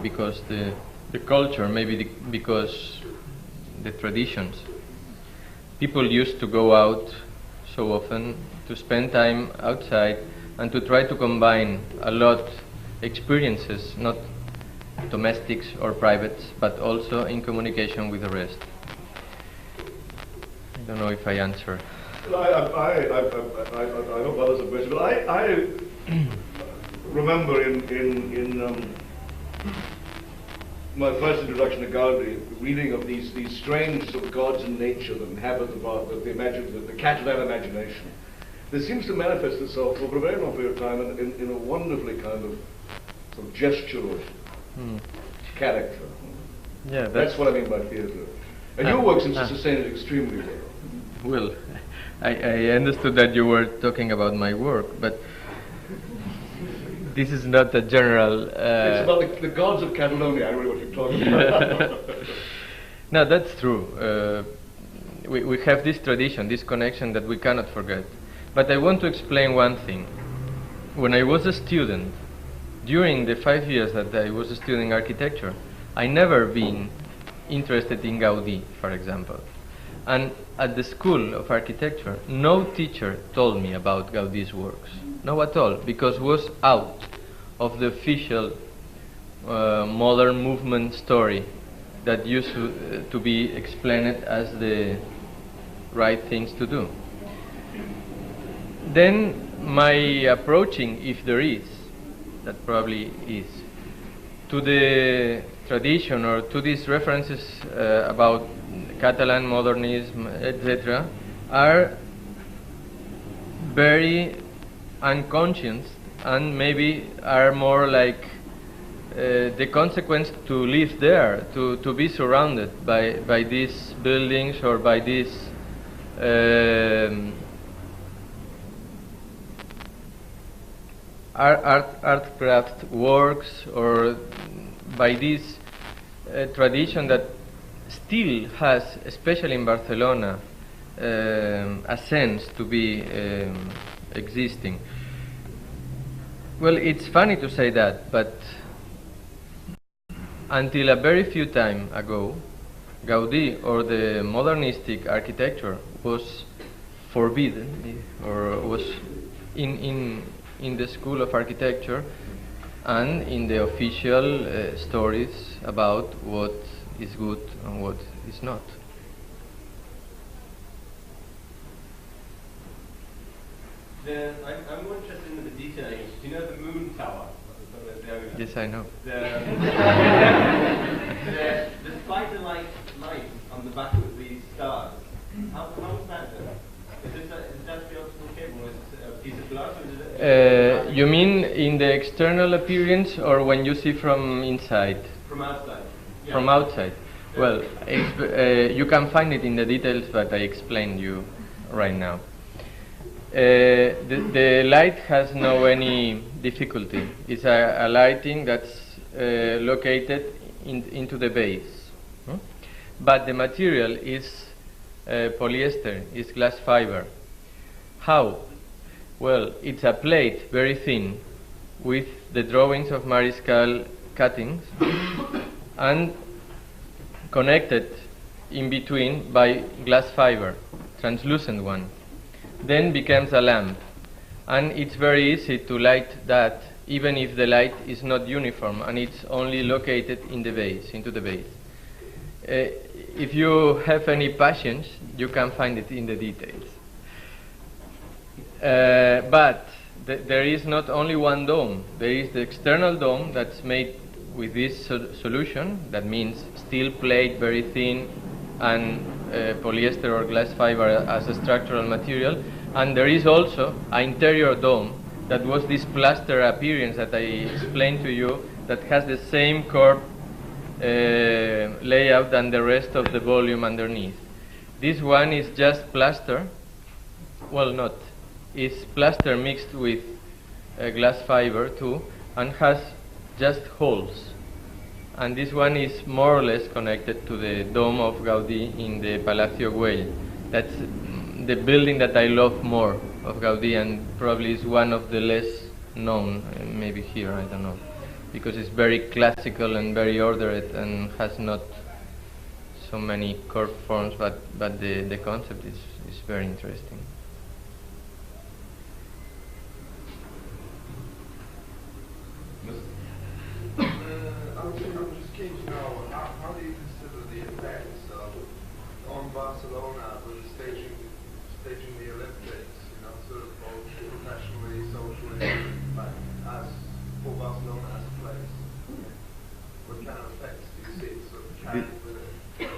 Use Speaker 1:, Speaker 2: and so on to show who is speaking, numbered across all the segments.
Speaker 1: because the culture, maybe because the traditions. People used to go out so often to spend time outside and to try to combine a lot experiences, not domestics or privates, but also in communication with the rest. I don't know if I answer.
Speaker 2: Well, I hope others have questions, but I remember in my first introduction to Gaudi, reading of these strange sort of gods in nature that inhabit the Catalan imagination. This seems to manifest itself over a very long period of time in a wonderfully kind of sort of gestural character.
Speaker 1: Yeah,
Speaker 2: that's what I mean by theatre. And your work seems to sustain it extremely well.
Speaker 1: Well, I understood that you were talking about my work, but this is not a general...
Speaker 2: it's about the gods of Catalonia, I really what you're talking about.
Speaker 1: No, that's true. We have this tradition, this connection that we cannot forget. But I want to explain one thing. When I was a student, during the 5 years that I was studying architecture, I never been interested in Gaudí, for example. And at the School of Architecture, no teacher told me about Gaudí's works. No at all, because it was out of the official modern movement story that used to be explained as the right things to do. Then my approaching, if there is, that probably is, to the tradition or to these references about Catalan modernism, etc., are very unconscious and maybe are more like the consequence to live there, to be surrounded by these buildings or by these art craft works, or by this tradition that still has, especially in Barcelona, a sense to be existing. Well, it's funny to say that, but until a very few time ago, Gaudí or the modernistic architecture was forbidden, or was in the School of Architecture and in the official stories about what is good and what is not.
Speaker 3: I'm more interested in the detailing. Do you know the moon tower?
Speaker 1: Yes, I know.
Speaker 3: The spider-like light on the back of these stars. How is that done? Is that the optical cable? Is it a piece of glass? Or is it
Speaker 1: You mean in the external appearance, or when you see from inside?
Speaker 3: From outside. Yeah.
Speaker 1: From outside. Well, you can find it in the details, but I explained you right now. The light has no any difficulty. It's a lighting that's located into the base. But the material is polyester, is glass fiber. How? Well, it's a plate, very thin, with the drawings of Mariscal cuttings, and connected in between by glass fiber, translucent one. Then becomes a lamp, and it's very easy to light that, even if the light is not uniform and it's only located in the base, into the base. If you have any passions, you can find it in the details. But there is not only one dome. There is the external dome that's made with this solution. That means steel plate, very thin, and polyester or glass fiber as a structural material. And there is also an interior dome that was this plaster appearance that I explained to you, that has the same curved layout than the rest of the volume underneath. This one is just plaster. Well, not. It's plaster mixed with glass fiber too, and has just holes. And this one is more or less connected to the dome of Gaudí in the Palacio Güell. That's the building that I love more of Gaudí, and probably is one of the less known, maybe here, I don't know. because it's very classical and very ordered and has not so many chord forms, but the concept is very interesting.
Speaker 4: I'm just keen to know, how do you consider the effects on Barcelona with staging the Olympics, sort of both professionally, socially, but as for Barcelona as a place? What kind of effects do you see sort of carrying with it?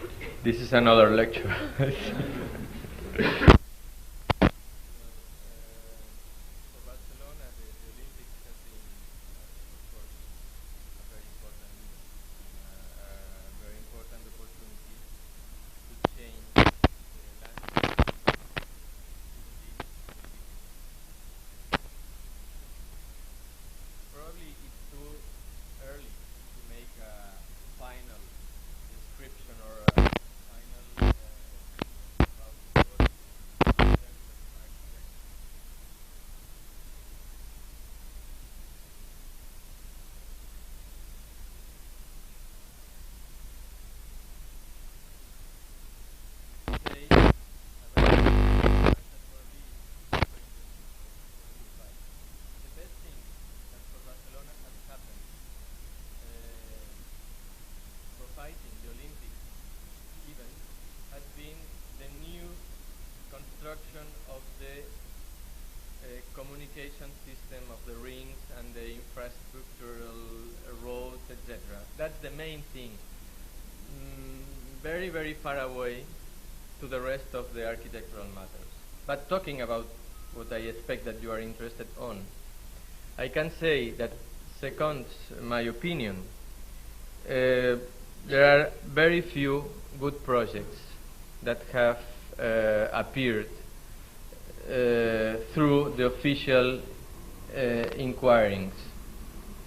Speaker 1: This is another lecture. Of the communication system of the rings and the infrastructural roads, etc. That's the main thing. Very, very far away to the rest of the architectural matters. But talking about what I expect that you are interested on, I can say that, second my opinion, there are very few good projects that have appeared through the official inquirings.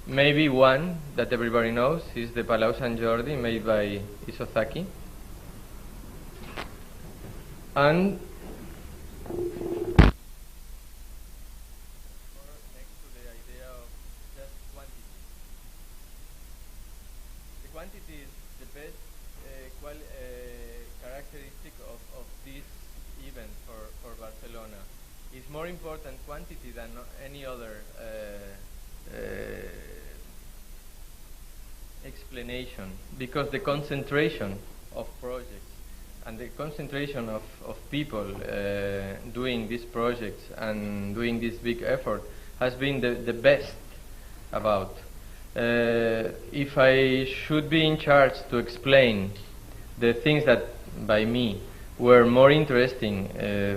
Speaker 1: Maybe one that everybody knows is the Palau Sant Jordi made by Isozaki. And next to the idea of just quantity. The quantity is the best characteristic of this event for Barcelona. It's more important quantity than any other explanation, because the concentration of projects and the concentration of people doing these projects and doing this big effort has been the best about. If I should be in charge to explain the things that by me were more interesting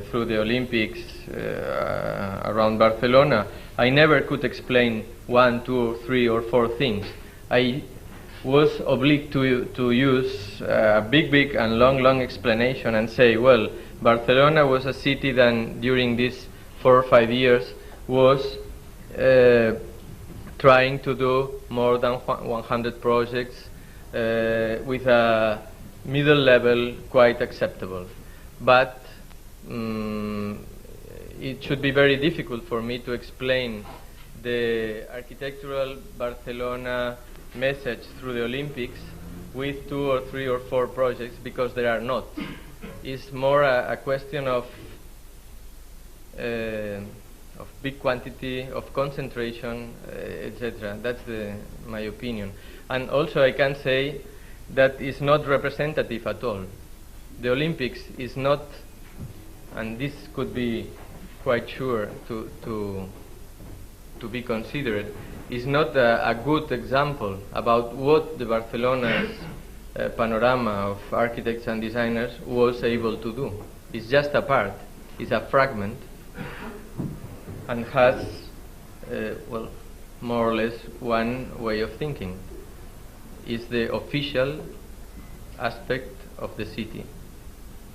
Speaker 1: through the Olympics around Barcelona, I never could explain 1, 2, 3 or 4 things. I was obliged to use a big and long explanation and say, well, Barcelona was a city that during these 4 or 5 years was trying to do more than 100 projects with a middle level quite acceptable. But it should be very difficult for me to explain the architectural Barcelona message through the Olympics with 2 or 3 or 4 projects, because there are not. It's more a question of big quantity, of concentration, etc. That's my opinion. And also I can say that is not representative at all. The Olympics is not, and this could be quite sure to be considered, is not a good example about what the Barcelona's panorama of architects and designers was able to do. It's just a part, it's a fragment, and has, well, more or less one way of thinking. It's the official aspect of the city,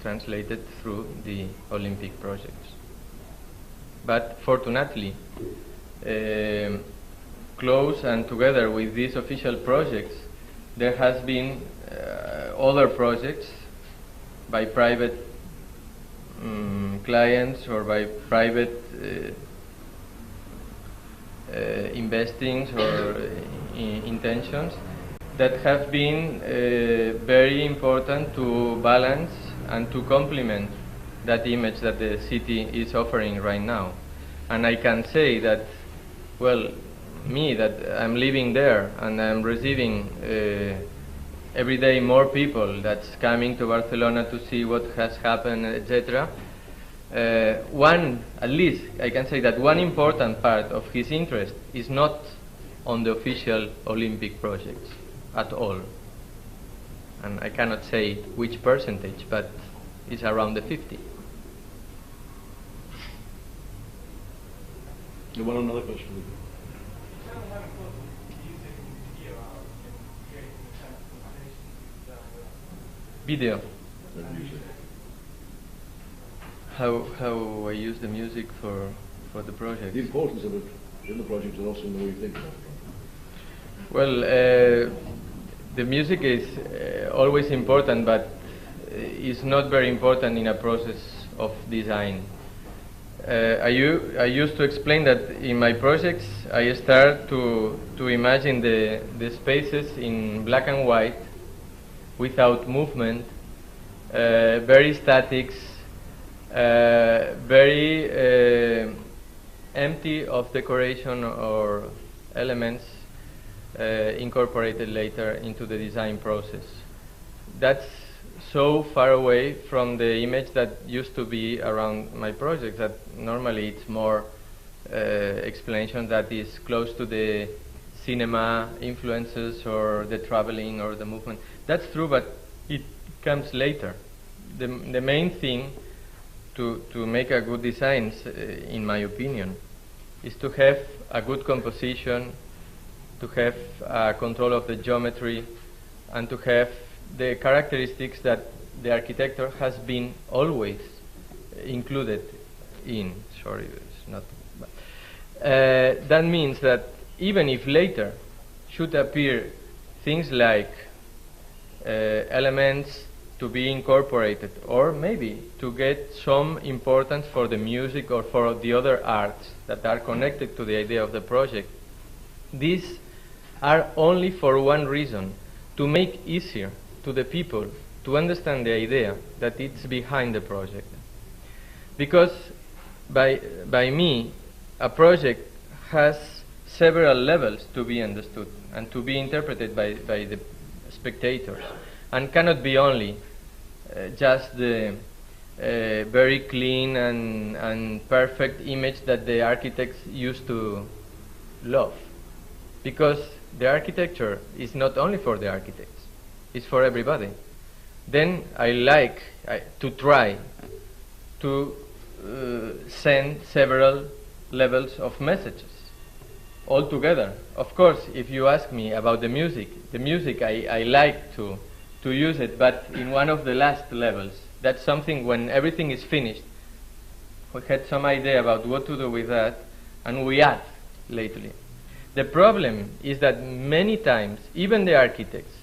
Speaker 1: translated through the Olympic projects. But fortunately, close and together with these official projects, there has been other projects by private clients or by private investings or intentions that have been very important to balance and to complement that image that the city is offering right now. And I can say that, well, me, that I'm living there and I'm receiving every day more people that's coming to Barcelona to see what has happened, etc. At least I can say that one important part of his interest is not on the official Olympic projects at all. And I cannot say which percentage, but it's around the 50.
Speaker 2: You want another question?
Speaker 1: Video. How I use the music for the project.
Speaker 2: The importance of it in the project and also in the way you think about it.
Speaker 1: Well, the music is always important, but is not very important in a process of design. I used to explain that in my projects I start to imagine the spaces in black and white, without movement, very statics, very empty of decoration or elements incorporated later into the design process. That's so far away from the image that used to be around my project that normally it's more explanation that is close to the cinema influences or the traveling or the movement. That's true, but it comes later. The main thing to make a good design, in my opinion, is to have a good composition, to have control of the geometry, and to have the characteristics that the architecture has been always included in. Sorry, it's not. That means that even if later should appear things like elements to be incorporated, or maybe to get some importance for the music or for the other arts that are connected to the idea of the project, these are only for one reason: to make easier to the people to understand the idea that it's behind the project. Because by me, a project has several levels to be understood and to be interpreted by the spectators, and cannot be only just the very clean and perfect image that the architects used to love. Because the architecture is not only for the architects, it's for everybody. Then I like to try to send several levels of messages all together. Of course, if you ask me about the music I like to use it, but in one of the last levels. That's something when everything is finished. We had some idea about what to do with that, and we add lately. The problem is that many times, even the architects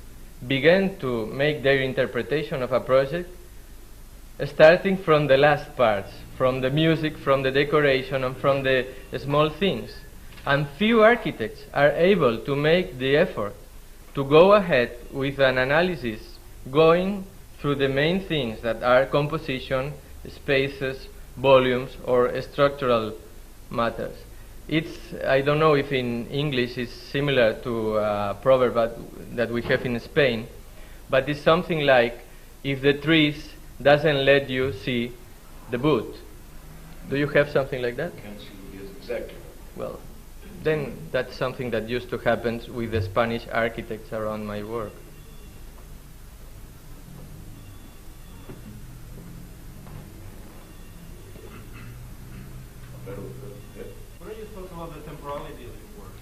Speaker 1: began to make their interpretation of a project starting from the last parts, from the music, from the decoration, and from the small things. And few architects are able to make the effort to go ahead with an analysis going through the main things that are composition, spaces, volumes, or structural matters. I don't know if in English it's similar to a proverb that we have in Spain, but it's something like, if the trees doesn't let you see the wood. Do you have something like that?
Speaker 2: Can't see, yes, exactly.
Speaker 1: Well, then that's something that used to happen with the Spanish architects around my work.
Speaker 3: What are your thoughts about the temporality of your work?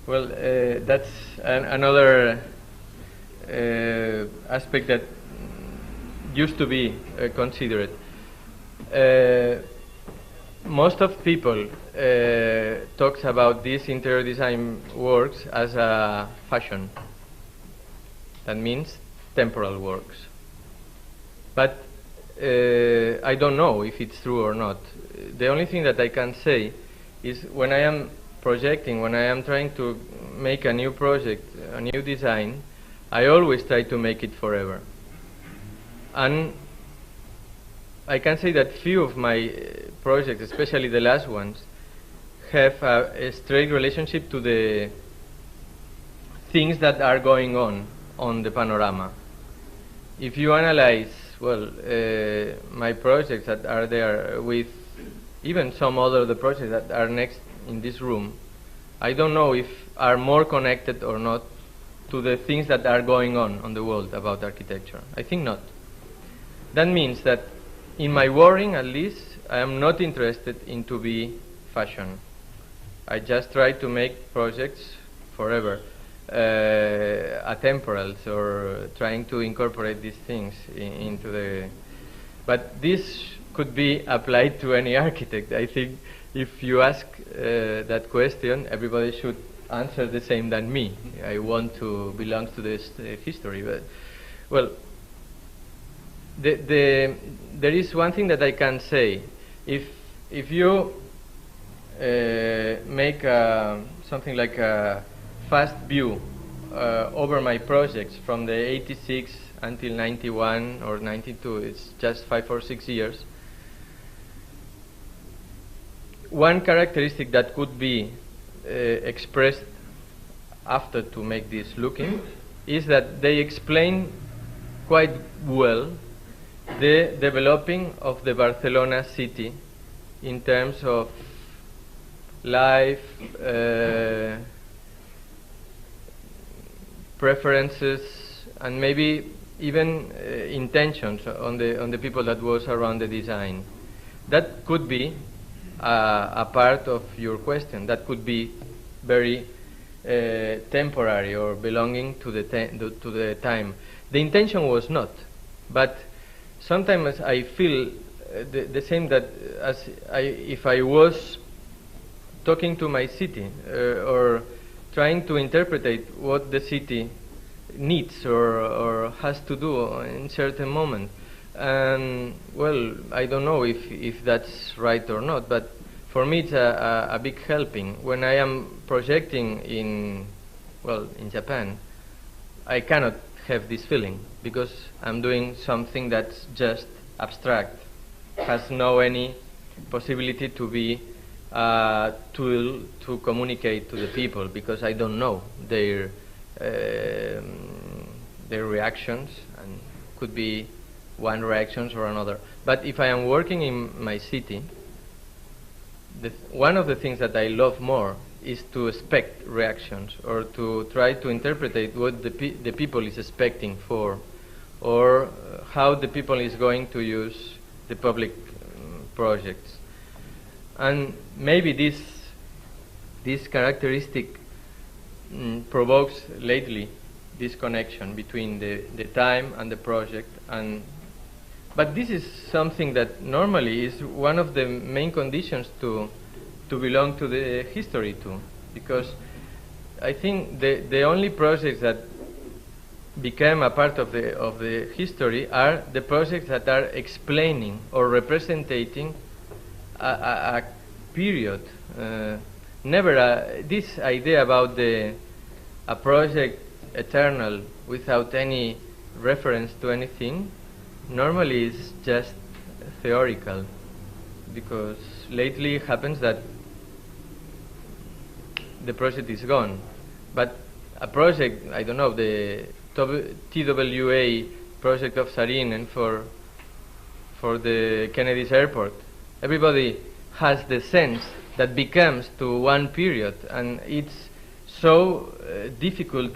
Speaker 1: Well, that's another aspect that used to be considered. Most of people talks about these interior design works as a fashion. That means temporal works. But I don't know if it's true or not. The only thing that I can say is when I am projecting, when I am trying to make a new project, a new design, I always try to make it forever. And I can say that few of my projects, especially the last ones, have a straight relationship to the things that are going on the panorama. If you analyze, well, my projects that are there with even some other the projects that are next in this room, I don't know if are more connected or not to the things that are going on the world about architecture. I think not. That means that in my working, at least, I am not interested in to be fashion. I just try to make projects forever, atemporals, or trying to incorporate these things into the. But this could be applied to any architect. I think if you ask that question, everybody should answer the same than me. I want to belong to this history, but well, there is one thing that I can say. If you make something like a fast view over my projects from the 86 until 91 or 92, it's just 5 or 6 years. One characteristic that could be expressed after to make this looking is that they explain quite well the developing of the Barcelona city in terms of life, preferences, and maybe even intentions on the people that was around the design. That could be a part of your question. That could be very temporary or belonging to the time. The intention was not, but sometimes I feel the same that if I was talking to my city or trying to interpret what the city needs or has to do in certain moment. Well, I don't know if that's right or not, but for me it's a big helping. When I am projecting in Japan, I cannot have this feeling because I'm doing something that's just abstract, has no any possibility to be a tool to communicate to the people because I don't know their reactions, and could be one reactions or another. But if I am working in my city, one of the things that I love more is to expect reactions or to try to interpret what the people is expecting for, or how the people is going to use the public projects. And maybe this characteristic provokes lately this connection between the time and the project. But this is something that normally is one of the main conditions to belong to the history too, because I think the only projects that became a part of the history are the projects that are explaining or representing a period. Never this idea about a project eternal without any reference to anything normally is just theoretical, because lately it happens that the project is gone. But a project, I don't know, the TWA project of Saarinen for the Kennedy's airport, everybody has the sense that becomes to one period, and it's so difficult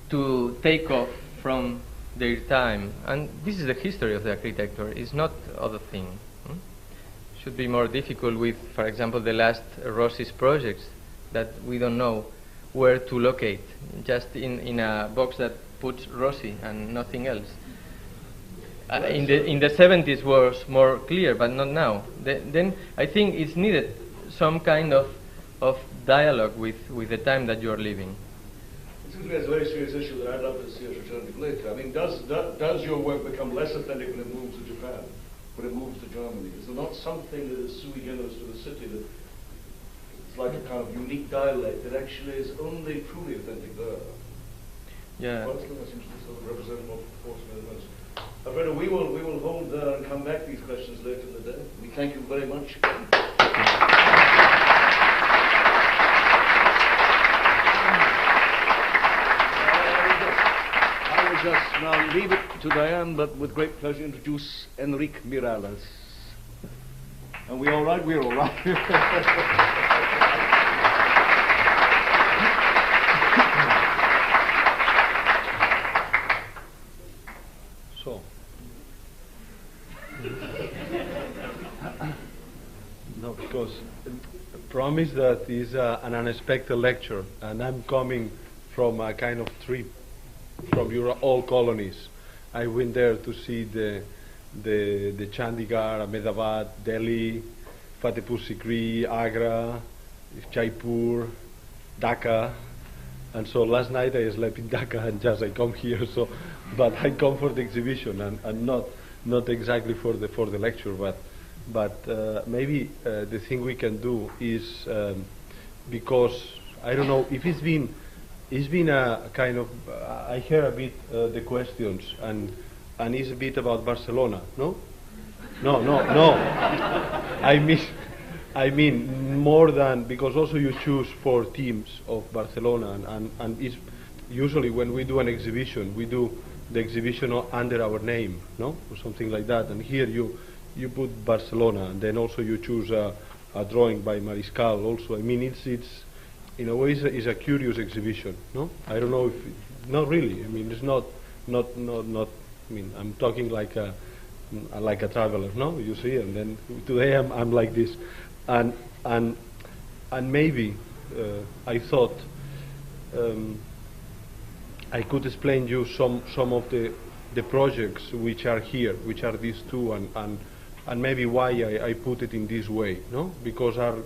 Speaker 1: to take off from their time. And this is the history of the architecture, it's not other thing. Should be more difficult with, for example, the last Rossi's projects that we don't know where to locate, just in a box that puts Rossi and nothing else. In the 70s was more clear, but not now. Then I think it's needed some kind of dialogue with the time that you are living.
Speaker 2: It seems to me it's a very serious issue that I'd love to see us return to later. I mean, does your work become less authentic when it moves to Japan, when it moves to Germany? Is there not something that is sui generis to the city that it's like a kind of unique dialect that actually is only truly authentic there.
Speaker 1: Yeah.
Speaker 2: Barcelona seems to sort of represent more proportionally than most. Alfredo, we will hold there and come back to these questions later in the day. We thank you very much. I will just now leave it to Diane, but with great pleasure introduce Enrique Miralles. Are we all right? We're all right.
Speaker 5: So, no, because promise that is an unexpected lecture, and I'm coming from a kind of trip from your old colonies. I went there to see the Chandigarh, Ahmedabad, Delhi, Fatehpur Sikri, Agra, Jaipur, Dhaka. And so last night I slept in Dhaka and just I come here. So, but I come for the exhibition and not exactly for the lecture. But maybe the thing we can do is because I don't know if it's been a kind of I hear a bit the questions and it's a bit about Barcelona. No. I mean more than because also you choose 4 teams of Barcelona and it's usually when we do an exhibition we do the exhibition under our name, no, or something like that. And here you put Barcelona and then also you choose a drawing by Mariscal. Also, I mean it's in a way it's a curious exhibition, no? I don't know if not really. I mean it's not. I mean I'm talking like a traveler, no? You see, and then today I'm like this. And maybe I thought I could explain you some of the projects which are here, which are these 2, and maybe why I put it in this way, no? Because are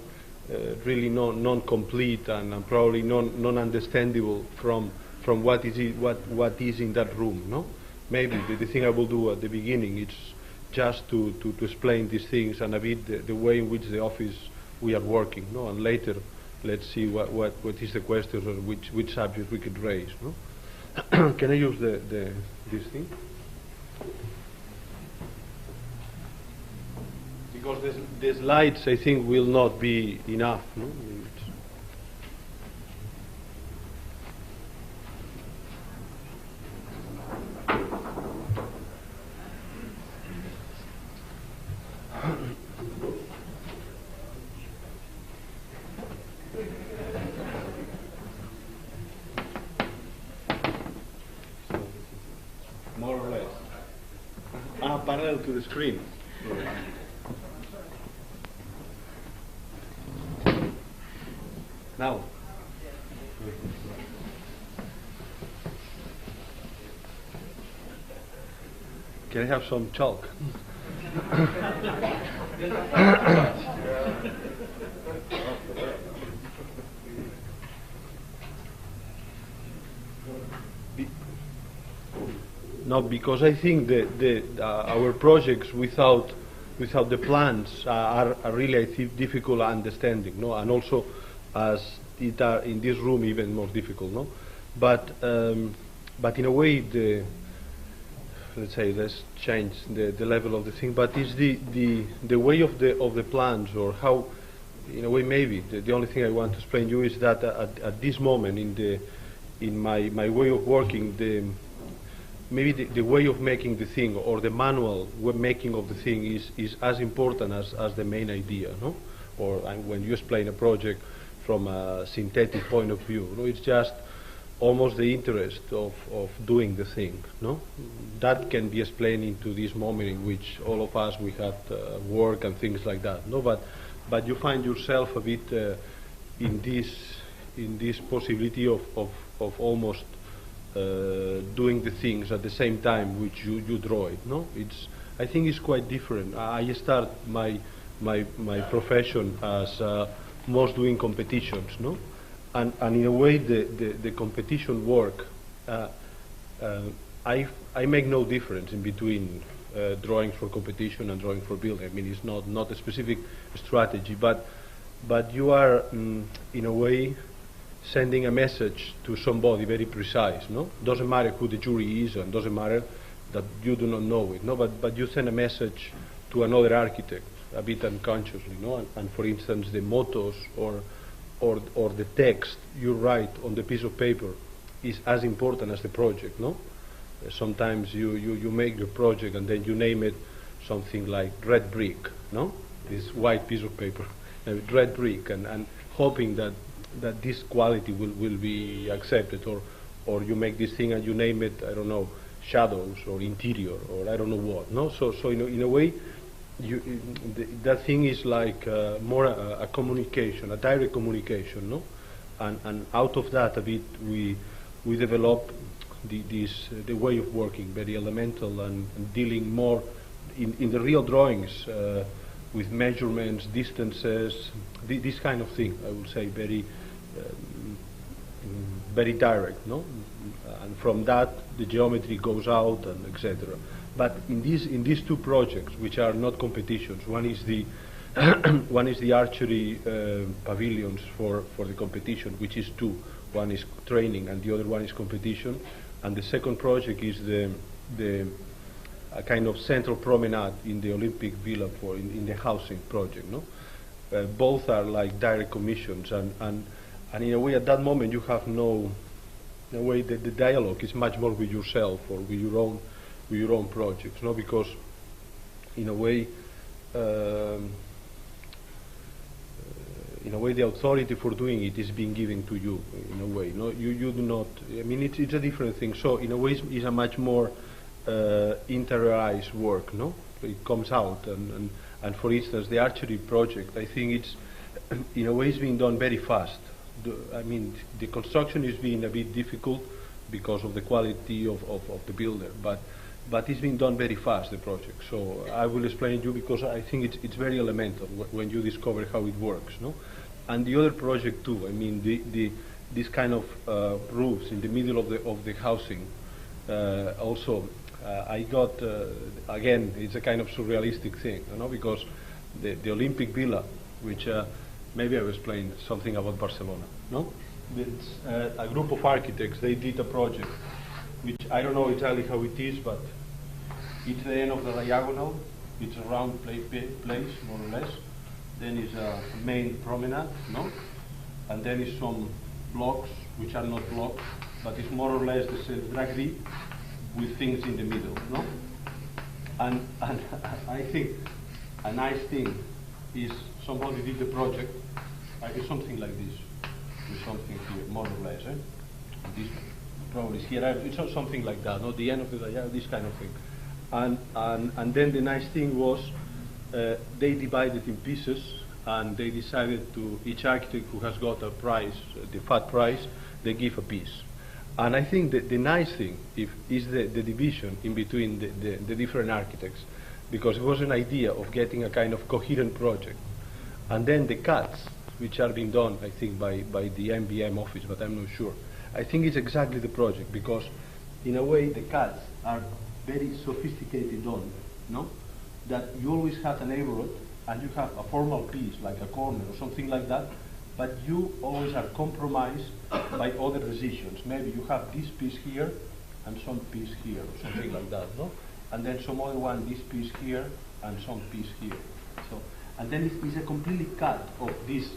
Speaker 5: really non-complete and probably non-understandable from what is in that room, no? Maybe the thing I will do at the beginning is just to explain these things and a bit the way in which the office we are working, no? And later, let's see what is the questions or which subject we could raise, no? Can I use this thing? Because the slides, I think, will not be enough, no? More or less. Parallel to the screen. Now. Can I have some chalk? No, because I think our projects without the plans are really, I think, difficult understanding, no, and also as it are in this room even more difficult, no. But in a way, let's change the level of the thing. But it's the way of the plans, or how, in a way, maybe the only thing I want to explain to you is that at this moment in my way of working, maybe the way of making the thing or the manual making of the thing is as important as the main idea, no? Or when you explain a project from a synthetic point of view, no? It's just almost the interest of doing the thing, no? That can be explained into this moment in which all of us we have work and things like that, no? But you find yourself a bit in this possibility of almost doing the things at the same time which you draw it, no? I think it's quite different. I start my profession as most doing competitions, no? And in a way the competition work, I make no difference in between drawing for competition and drawing for building. I mean, it's not a specific strategy, but but you are, in a way, sending a message to somebody very precise, no? Doesn't matter who the jury is, and doesn't matter that you do not know it, no? But you send a message to another architect, a bit unconsciously, no? And for instance, the mottos or the text you write on the piece of paper is as important as the project, no? Sometimes you make your project and then you name it something like red brick, no? This white piece of paper, red brick, and hoping that this quality will be accepted, or you make this thing and you name it, I don't know, shadows or interior or I don't know what, no? So in a way, that thing is like more a communication, a direct communication, no? And out of that a bit we develop the way of working, very elemental and dealing more in the real drawings with measurements, distances, this kind of thing. I would say very direct, no? And from that the geometry goes out and etc. But in these two projects, which are not competitions, one is the one is the archery pavilions for the competition, which is two. One is training and the other one is competition. And the second project is a kind of central promenade in the Olympic Villa in the housing project, no? Both are like direct commissions, and in a way at that moment you have no, in a way the dialogue is much more with yourself or with your own projects, no? Because in a way the authority for doing it is being given to you, in a way, no? You do not, I mean, it's a different thing. So in a way it's a much more interiorized work, no? It comes out, and for instance the archery project, I think it's in a way it's being done very fast. I mean, the construction is being a bit difficult because of the quality of the builder, but it's being done very fast, the project. So I will explain to you, because I think it's very elemental when you discover how it works, no? And the other project too, I mean, this kind of roofs in the middle of the housing, also I got, again, it's a kind of surrealistic thing, you know, because the Olympic Villa, which maybe I will explain something about Barcelona, no? It's a group of architects, they did a project, which I don't know exactly how it is, but it's the end of the diagonal, it's a round place, more or less. Then is a main promenade, no? And then is some blocks, which are not blocks, but it's more or less the same dragri with things in the middle, no? And I think a nice thing is somebody did the project, it's something like this, with something here, more or less, eh? This probably is here, it's something like that, no? The end of the diagonal, this kind of thing. And then the nice thing was, they divided in pieces, and they decided to, each architect who has got a prize, the fat prize, they give a piece. And I think that the nice thing is the division in between the different architects, because it was an idea of getting a kind of coherent project. And then the cuts, which are being done, I think, by the MBM office, but I'm not sure. I think it's exactly the project, because in a way the cuts are very sophisticated done, no? That you always have a neighborhood and you have a formal piece like a corner or something like that, but you always are compromised by other decisions. Maybe you have this piece here and some piece here or something like that, no? And then some other one, this piece here and some piece here. So, and then it's a completely cut of this.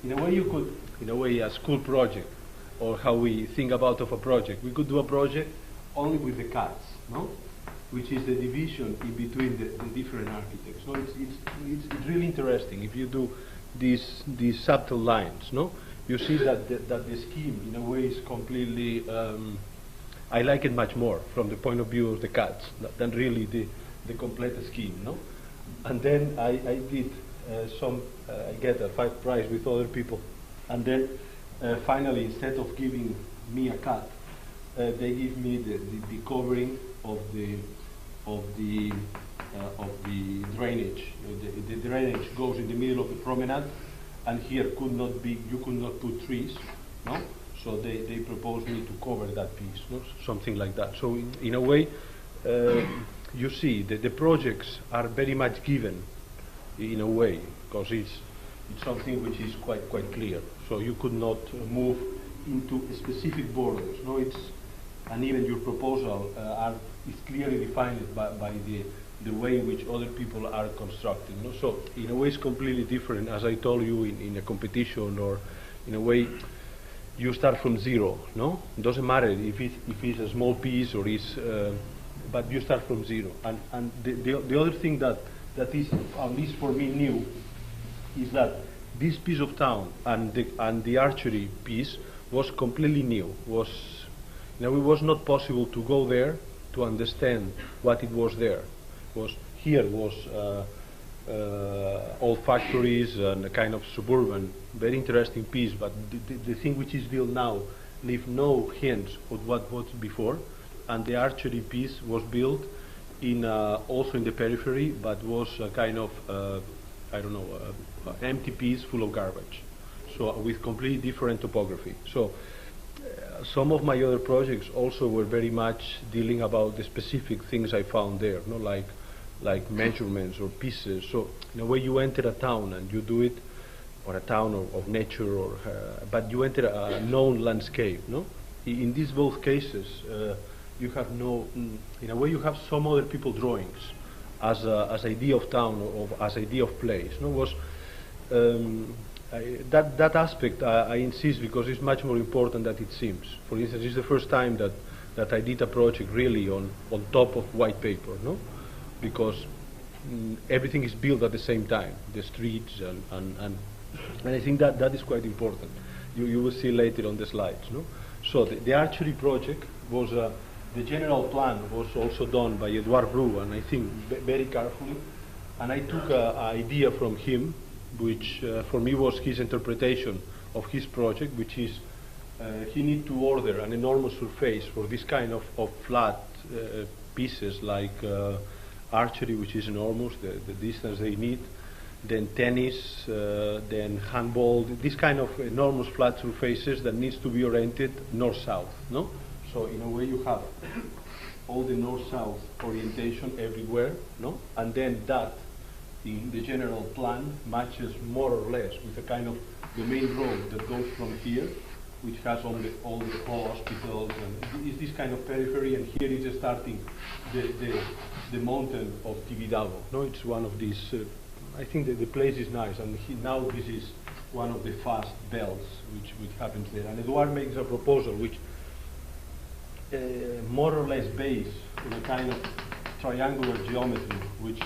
Speaker 5: In a way you could, in a way, a school project, or how we think about of a project. We could do a project only with the cuts, no? Which is the division in between the different architects. So it's really interesting if you do these subtle lines, no? You see that the scheme in a way is completely, I like it much more from the point of view of the cuts than really the complete scheme, no? And then I did I get a fight prize with other people, and then finally, instead of giving me a cut, they give me the covering of the drainage. The drainage goes in the middle of the promenade, and here you could not put trees, no? So they proposed me to cover that piece, no? Something like that. So in a way, you see that the projects are very much given, in a way, because It's something which is quite clear. So you could not move into specific borders. No, and even your proposal is clearly defined by the way in which other people are constructing. No? So in a way it's completely different, as I told you, in a competition, or in a way you start from zero. No, it doesn't matter if it's a small piece or it's, but you start from zero. And the other thing that is, at least for me, new is that this piece of town and the archery piece was completely new. It was not possible to go there to understand what it was there. Here was old factories and a kind of suburban, very interesting piece, but the thing which is built now leave no hints of what was before, and the archery piece was built in also in the periphery, but was a kind of I don't know, empty piece full of garbage, so with completely different topography. So some of my other projects also were very much dealing about the specific things I found there, no, like measurements or pieces. So in a way you enter a town and you do it, or a town of nature, or but you enter a known landscape. No, in these both cases you have no, in a way you have some other people drawings as idea of town, or as idea of place. No, was that aspect I insist, because it's much more important than it seems. For instance, it's the first time that I did a project really on top of white paper, no? Because everything is built at the same time, the streets, and I think that is quite important. You will see later on the slides, no? So the archery project was, the general plan was also done by Edouard Bru, and I think very carefully, and I took an idea from him, which for me was his interpretation of his project, which is he need to order an enormous surface for this kind of flat pieces, like archery, which is enormous, the distance they need, then tennis, then handball, this kind of enormous flat surfaces that needs to be oriented north-south, no? So in a way you have all the north-south orientation everywhere, no? And then that, in the general plan, matches more or less with a kind of the main road that goes from here, which has all the hospitals, and is this kind of periphery, and here is starting the mountain of Tibidabo. No, it's one of these. I think that the place is nice, and now this is one of the fast belts which happens there. And Edouard makes a proposal which more or less based in a kind of triangular geometry, which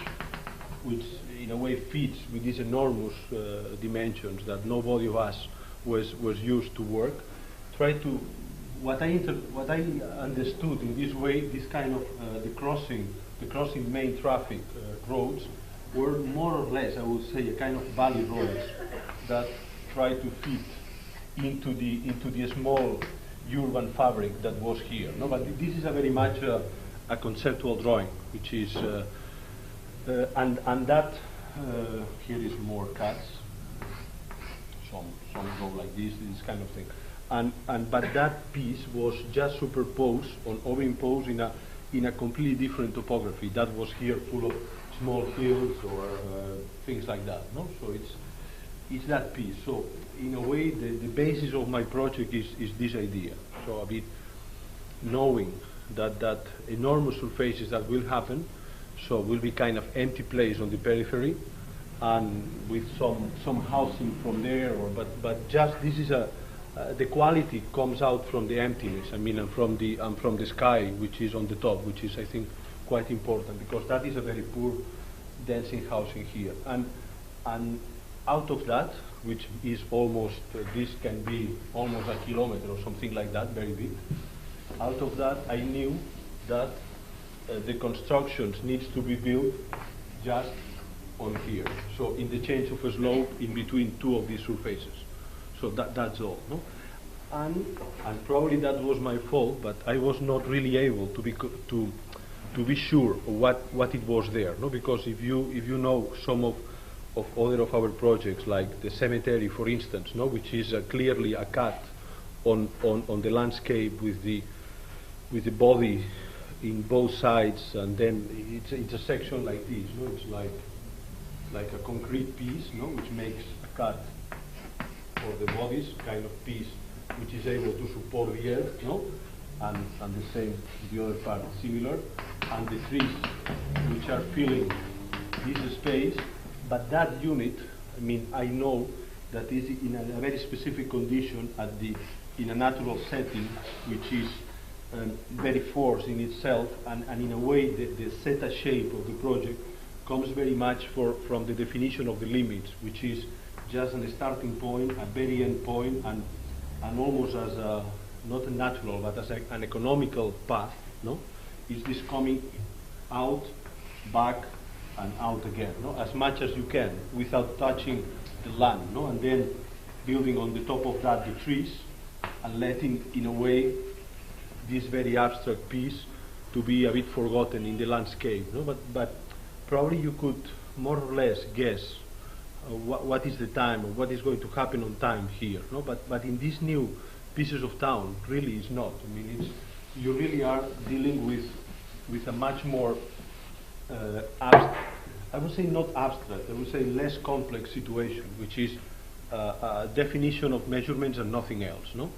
Speaker 5: in a way fits with these enormous dimensions that nobody of us was used to work. Try to what I understood in this way, this kind of the crossing main traffic roads were more or less, I would say, a kind of valley roads that try to fit into the small urban fabric that was here. No, but this is a very much a conceptual drawing, which is and that here is more cuts. Some go like this kind of thing, but that piece was just superposed or overimposed in a completely different topography that was here full of small hills or things like that. No, so it's that piece. So in a way, the basis of my project is this idea. So a bit knowing that enormous surfaces that will happen, so will be kind of empty place on the periphery, and with some housing from there, but just this is the quality comes out from the emptiness. I mean, and from the sky, which is on the top, which is, I think, quite important, because that is a very poor dancing housing here, and out of that, which is almost this can be almost a kilometer or something like that, very big. Out of that, I knew that the constructions needs to be built just on here, so in the change of a slope in between two of these surfaces. So that's all, no? And probably that was my fault, but I was not really able to be sure of what it was there, no? Because if you know some of other of our projects, like the cemetery, for instance, no, which is clearly a cut on the landscape with the body in both sides, and then it's a section like this, no? It's like a concrete piece, no, which makes a cut for the bodies, kind of piece which is able to support the earth, no? And the same, the other part similar, and the trees which are filling this space. But that unit, I mean, I know that is in a very specific condition in a natural setting, which is very forced in itself, and in a way the zeta shape of the project comes very much from the definition of the limits, which is just a starting point, a very end point, and almost as a, not a natural, but as an economical path, no? Is this coming out, back, and out again, no? As much as you can, without touching the land, no? And then building on the top of that the trees, and letting, in a way, this very abstract piece to be a bit forgotten in the landscape, no? But probably you could more or less guess what is the time, or what is going to happen on time here, no? But in these new pieces of town, really it's not. I mean, you really are dealing with a much more I would say not abstract, I would say less complex situation, which is a definition of measurements and nothing else, no?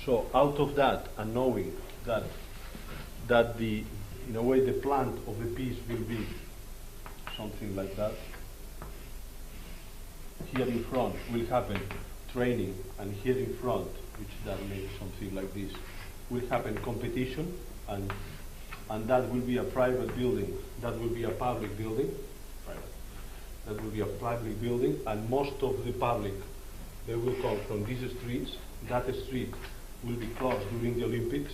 Speaker 5: So out of that, and knowing that the, in a way, the plant of the piece will be something like that. Here in front will happen training, and here in front, which that makes something like this, will happen competition, and that will be a private building, that will be a public building, that will be a public building, and most of the public, they will come from these streets. That street will be closed during the Olympics,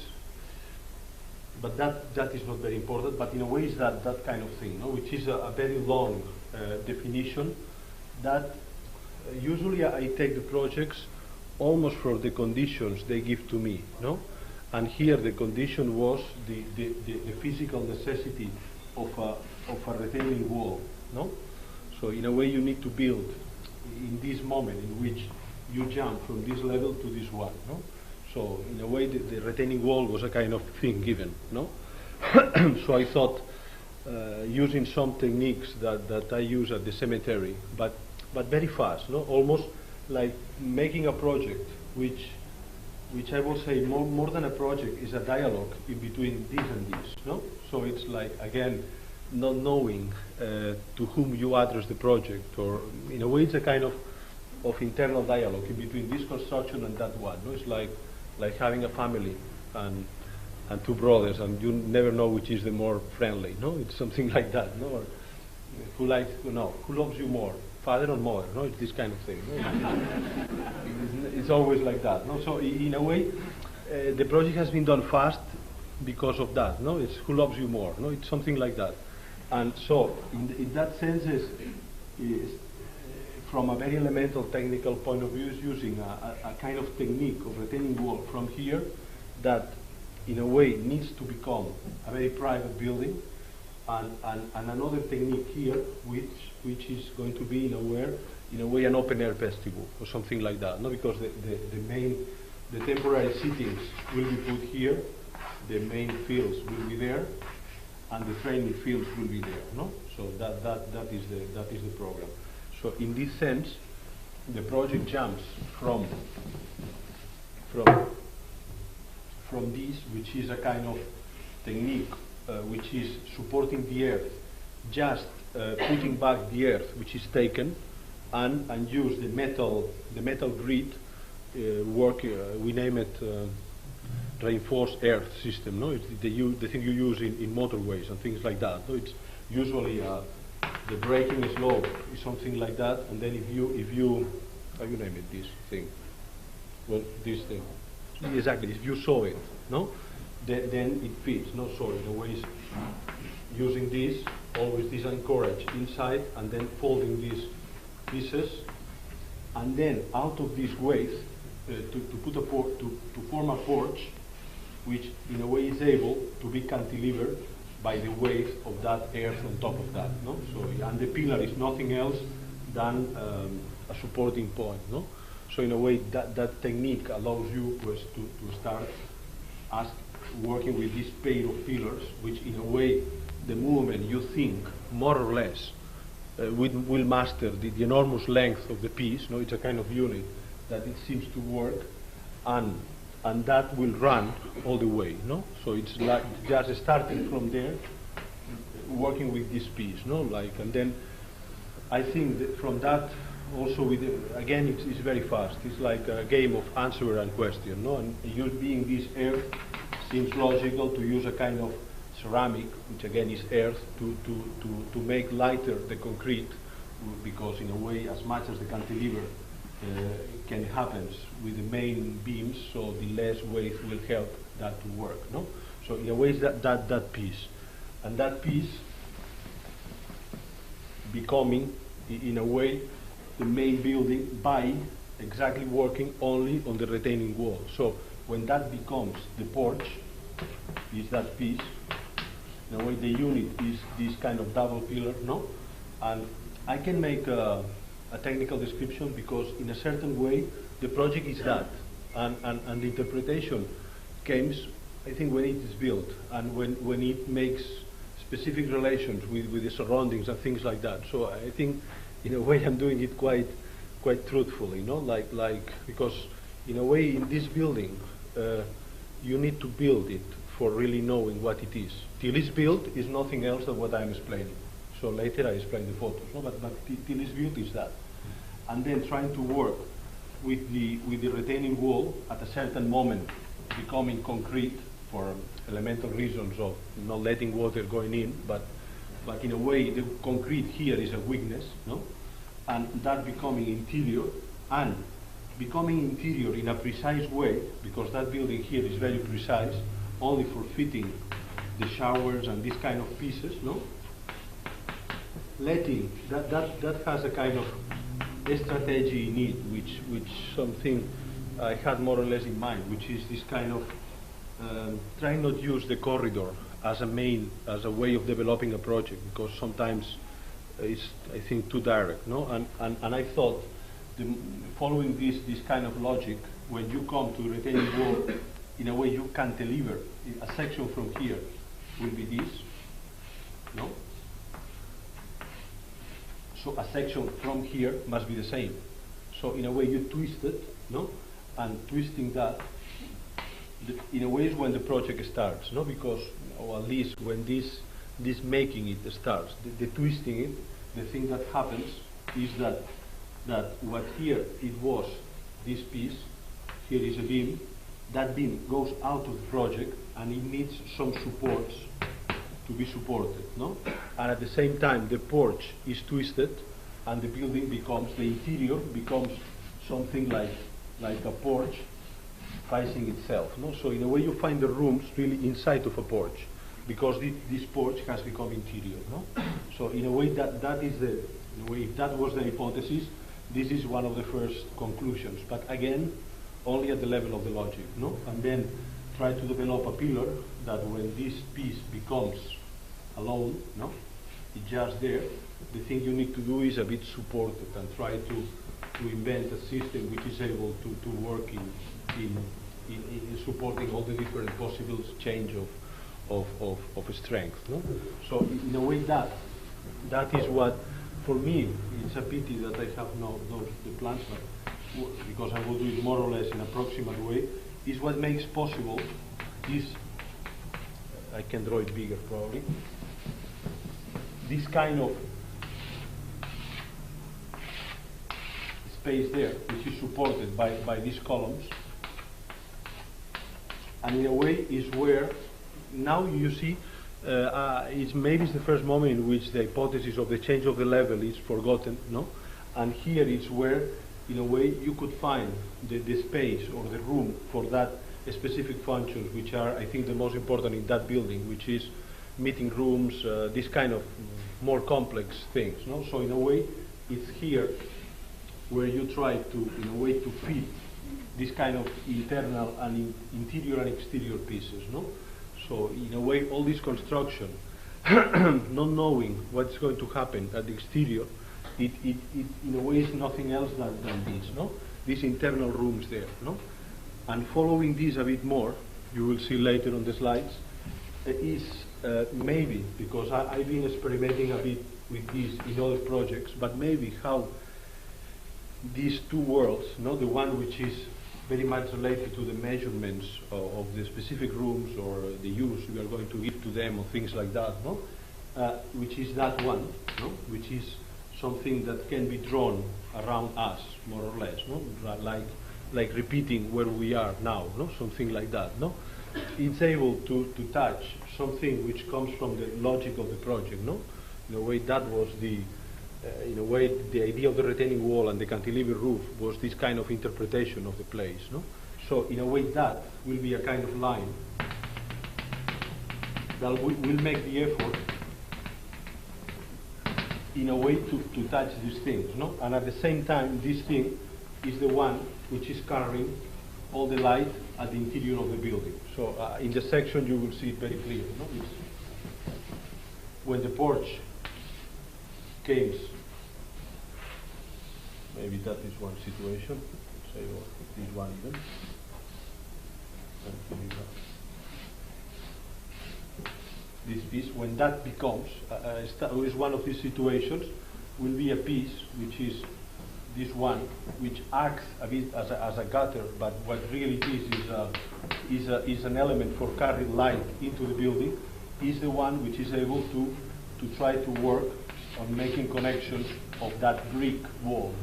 Speaker 5: but that is not very important, but in a way it's that kind of thing, no? Which is a very long definition that usually I take the projects almost for the conditions they give to me, no? And here the condition was the physical necessity of a retaining wall, no? So in a way you need to build in this moment in which you jump from this level to this one, no? So in a way the retaining wall was a kind of thing given, no? So I thought using some techniques that I use at the cemetery, but very fast, no? Almost like making a project which I will say more than a project is a dialogue in between this and this, no? So it's like, again, not knowing to whom you address the project, or in a way it's a kind of internal dialogue in between this construction and that one, no? It's like having a family and two brothers, and you never know which is the more friendly, no? It's something like that, no? Or who loves you more, father or mother, no? It's this kind of thing, no? It's always like that, no? So in a way the project has been done fast because of that, no? It's who loves you more, no? It's something like that. And so in that sense is from a very elemental technical point of view, is using a kind of technique of retaining wall from here that in a way needs to become a very private building, and another technique here which is going to be in a way an open air festival or something like that, no? Because the temporary sittings will be put here, the main fields will be there, and the training fields will be there, no? So that is the program. So in this sense, the project jumps from this, which is a kind of technique which is supporting the earth, just putting back the earth which is taken, and use the metal grid we name it reinforced earth system, no? It's the thing you use in motorways and things like that. No? It's usually the braking slope is something like that, and then if you how you name it, this thing? Well, this thing. Exactly. If you saw it, no, then it fits. No, sorry. The way is using this, always this anchorage inside, and then folding these pieces, and then out of this weight to form a porch, which in a way is able to be cantilevered by the weight of that earth on top of that, no? So, and the pillar is nothing else than a supporting point, no? So in a way that technique allows you to start working with this pair of pillars, which in a way the movement you think more or less will master the enormous length of the piece. No, it's a kind of unit that it seems to work, and that will run all the way. No, so it's like just starting from there, working with this piece. No, like, and then I think that from that also with again it's very fast. It's like a game of answer and question. No, and you being this earth, seems logical to use a kind of ceramic, which again is earth, to make lighter the concrete, because in a way, as much as the cantilever can happen with the main beams, so the less weight will help that to work. No, so in a way, it's that piece, and that piece becoming, in a way, the main building by exactly working only on the retaining wall. So when that becomes the porch, is that piece. In a way, the unit is this kind of double pillar, no? And I can make a technical description because in a certain way, the project is that. And the interpretation comes, I think, when it is built and when it makes specific relations with the surroundings and things like that. So I think, in a way, I'm doing it quite truthfully, no? Like because, in a way, in this building, you need to build it for really knowing what it is. Till it's built is nothing else than what I'm explaining. So later I explain the photos, no? But till it's built is that. And then trying to work with the retaining wall at a certain moment becoming concrete for elemental reasons of not letting water going in, but in a way the concrete here is a weakness, no? And that becoming interior, and becoming interior in a precise way, because that building here is very precise, only for fitting the showers and these kind of pieces, no? Letting that has a kind of strategy in it, which something I had more or less in mind, which is this kind of trying not to use the corridor as a way of developing a project, because sometimes it's, I think, too direct, no? And I thought, following this kind of logic, when you come to retaining wall, in a way you cantilever a section from here will be this, no? So a section from here must be the same. So in a way you twist it, no? And twisting that, in a way, is when the project starts, no? Because, or at least when this making it starts, the twisting it, the thing that happens is that what here it was, this piece, here is a beam, that beam goes out of the project and it needs some supports to be supported, no? And at the same time the porch is twisted and the building becomes, the interior becomes something like a porch facing itself, no? So in a way you find the rooms really inside of a porch, because this porch has become interior, no? So in a way that is the, in a way, if that was the hypothesis, this is one of the first conclusions, but again, only at the level of the logic, no? And then try to develop a pillar that when this piece becomes alone, no? It's just there. The thing you need to do is a bit support it and try to invent a system which is able to work in supporting all the different possible change of strength, no? So in a way that is what, for me, it's a pity that I have the plans, but because I will do it more or less in an approximate way, is what makes possible this, I can draw it bigger probably, this kind of space there, which is supported by these columns, and in a way is where, now you see, maybe it's the first moment in which the hypothesis of the change of the level is forgotten, no? And here is where, in a way, you could find the space or the room for that specific functions, which are, I think, the most important in that building, which is meeting rooms, this kind of more complex things, no? So in a way, it's here where you try to, in a way, to fit this kind of internal and interior and exterior pieces, no? So in a way, all this construction, not knowing what's going to happen at the exterior, it in a way is nothing else than this, no? These internal rooms there, no? And following this a bit more, you will see later on the slides, is maybe, because I've been experimenting a bit with this in other projects, but maybe how these two worlds, the one which is very much related to the measurements of the specific rooms or the use we are going to give to them or things like that, which is that one, which is something that can be drawn around us, more or less, like repeating where we are now, something like that. It's able to touch something which comes from the logic of the project. In a way, that was the idea of the retaining wall and the cantilever roof was this kind of interpretation of the place. So in a way, that will be a kind of line that will make the effort in a way to touch these things. And at the same time, this thing is the one which is carrying all the light at the interior of the building. So in the section you will see it very clear. When the porch came, maybe that is one situation, say, or this one even. This piece, when that becomes, is one of these situations, will be a piece which is this one, which acts a bit as a gutter, but what really is an element for carrying light into the building, is the one which is able to try to work on making connections of that brick wall.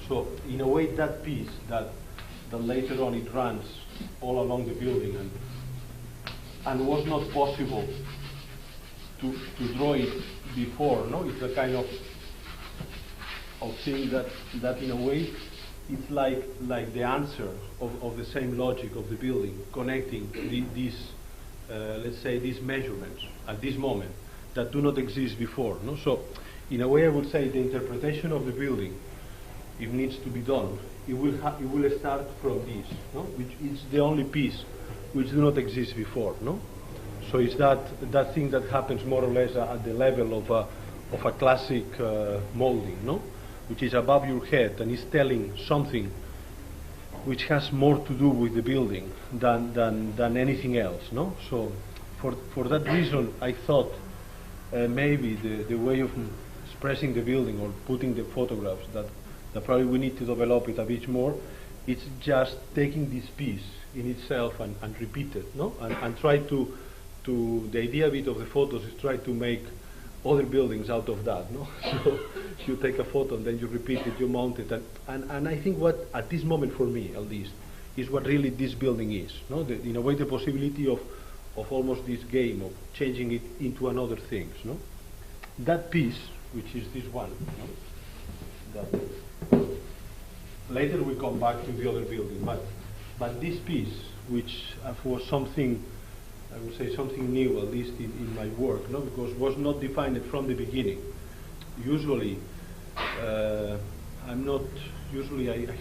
Speaker 5: So in a way, that piece that later on it runs all along the building and was not possible to draw it before. It's a kind of thing that in a way it's like the answer of the same logic of the building, connecting these let's say these measurements at this moment that do not exist before. So in a way I would say the interpretation of the building, if needs to be done, it will start from this, which is the only piece which do not exist before. So it's that thing that happens more or less at the level of a classic molding, which is above your head and is telling something which has more to do with the building than anything else. So for that reason, I thought maybe the way of expressing the building or putting the photographs that probably we need to develop it a bit more. It's just taking this piece in itself and repeat it, and try to the idea a bit of the photos is try to make other buildings out of that. So you take a photo and then you repeat it, you mount it, and I think what at this moment for me at least is what really this building is. In a way, the possibility of almost this game of changing it into another things. That piece, which is this one. Later we come back to the other building, but this piece, which was something, I would say something new, at least in my work, because it was not defined from the beginning. Usually, I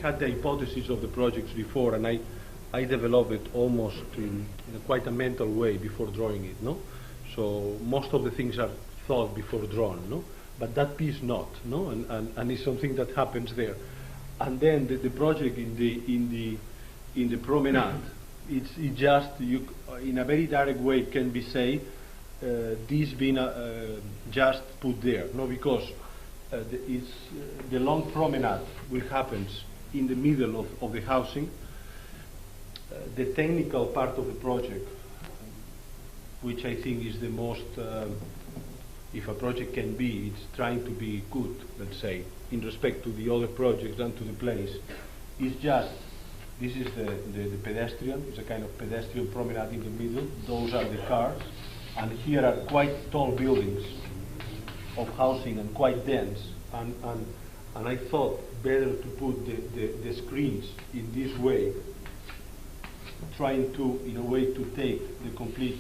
Speaker 5: had the hypothesis of the projects before, and I developed it almost in quite a mental way before drawing it. So most of the things are thought before drawn, but that piece not, and it's something that happens there. And then the project in the promenade, it's just in a very direct way can be said this being just put there, because the long promenade will happen in the middle of the housing. The technical part of the project, which I think is the most, if a project can be, it's trying to be good, let's say, in respect to the other projects and to the place, is just, this is the pedestrian, it's a kind of pedestrian promenade in the middle, those are the cars, and here are quite tall buildings of housing and quite dense, and I thought better to put the screens in this way, trying to, in a way, to take the complete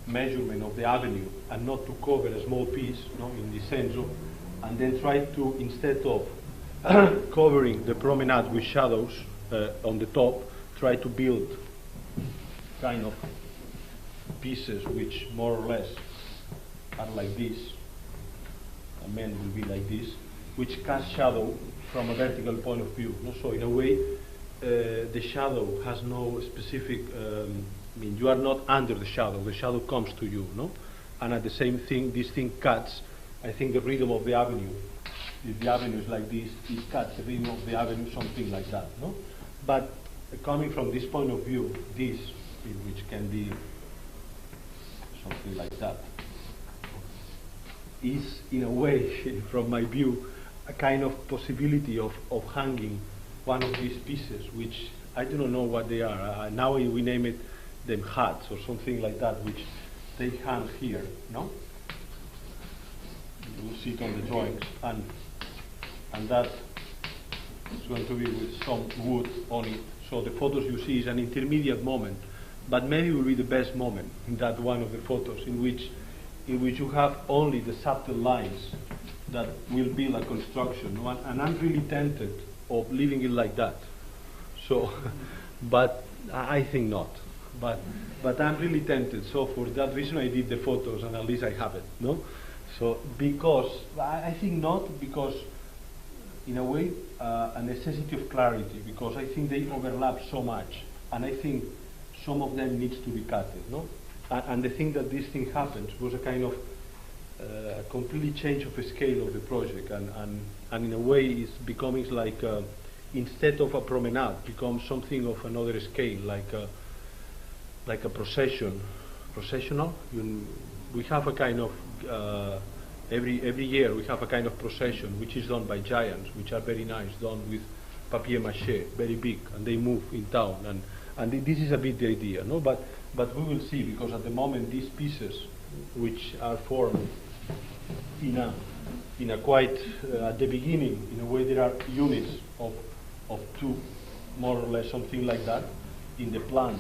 Speaker 5: measurement of the avenue and not to cover a small piece, in the center, and then try to, instead of covering the promenade with shadows on the top, try to build kind of pieces which more or less are like this. A man will be like this, which cast shadow from a vertical point of view. So in a way, the shadow has no specific I mean, you are not under the shadow comes to you, no? And at the same thing, this thing cuts, I think, the rhythm of the avenue. If the avenue is like this, it cuts the rhythm of the avenue, something like that, no? But coming from this point of view, this, which can be something like that, is, in a way, from my view, a kind of possibility of hanging one of these pieces, which I do not know what they are. Now we name it them hats or something like that, which they hang here, no? You will see it on the drawings, and that is going to be with some wood on it. So the photos you see is an intermediate moment, but maybe will be the best moment in that one of the photos in which you have only the subtle lines that will build a construction. And I'm really tempted of leaving it like that. So, but I think not. But I'm really tempted. So for that reason I did the photos, and at least I have it, no? So because, I think not, because in a way a necessity of clarity, because I think they overlap so much, and I think some of them needs to be cut, no? And the thing that this thing happens was a kind of a completely change of the scale of the project, and in a way it's becoming like instead of a promenade, becomes something of another scale, like a processional. We have a kind of every year we have a kind of procession which is done by giants, which are very nice, done with papier-mâché, very big, and they move in town, and this is a bit the idea, no? But we will see, because at the moment these pieces, which are formed in a quite at the beginning, in a way there are units of two, more or less, something like that, in the plan.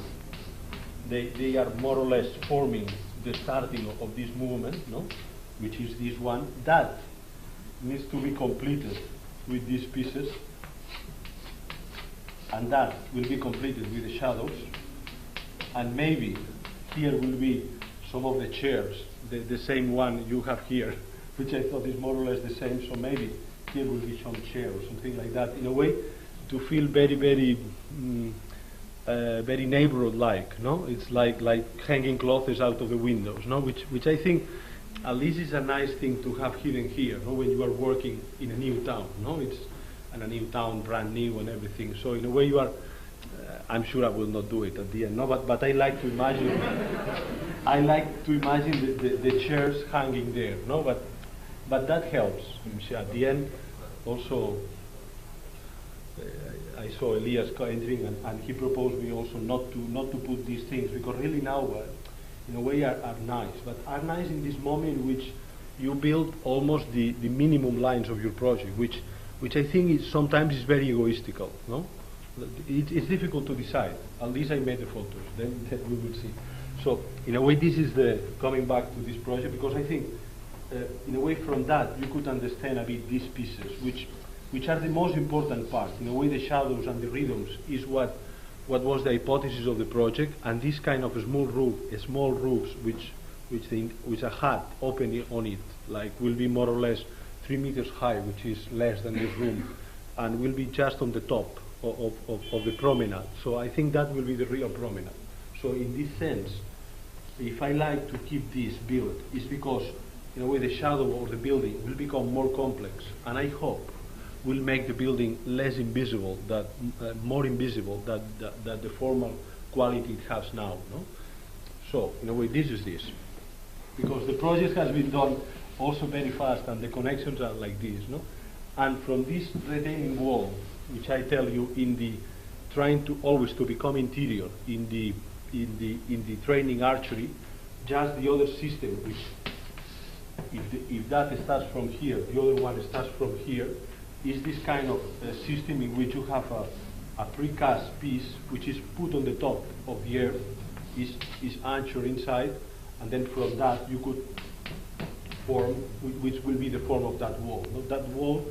Speaker 5: They are more or less forming the starting of this movement, no? Which is this one. That needs to be completed with these pieces, and that will be completed with the shadows, and maybe here will be some of the chairs, the same one you have here, which I thought is more or less the same, so maybe here will be some chair or something like that, in a way to feel very, very very neighborhood-like, no? It's like hanging clothes out of the windows, no? Which I think at least is a nice thing to have hidden here, no? When you are working in a new town, no? It's a new town, brand new and everything. So in a way you are, I'm sure I will not do it at the end, no? But I like to imagine, the chairs hanging there, no? But that helps. At the end, also. I saw Elias entering, and he proposed me also not to put these things, because really now, in a way, are nice, but are nice in this moment in which you build almost the minimum lines of your project, which I think is sometimes is very egoistical, no? It's difficult to decide. At least I made the photos, then we will see. So in a way, this is the coming back to this project, because I think in a way from that you could understand a bit these pieces, which are the most important part. In a way, the shadows and the rhythms is what was the hypothesis of the project, and this kind of a small roofs, which a hut opening on it, like will be more or less 3 meters high, which is less than this room, and will be just on the top of the promenade. So I think that will be the real promenade. So in this sense, if I like to keep this built, it's because in a way the shadow of the building will become more complex, and I hope will make the building less invisible, more invisible than the formal quality it has now, no? So in a way this is this, because the project has been done also very fast, and the connections are like this, no? And from this retaining wall, which I tell you, in the trying to always to become interior in the training archery, just the other system, which if that starts from here, the other one starts from here, is this kind of system in which you have a precast piece which is put on the top of the earth, is anchored inside, and then from that you could form, which will be the form of that wall. That wall,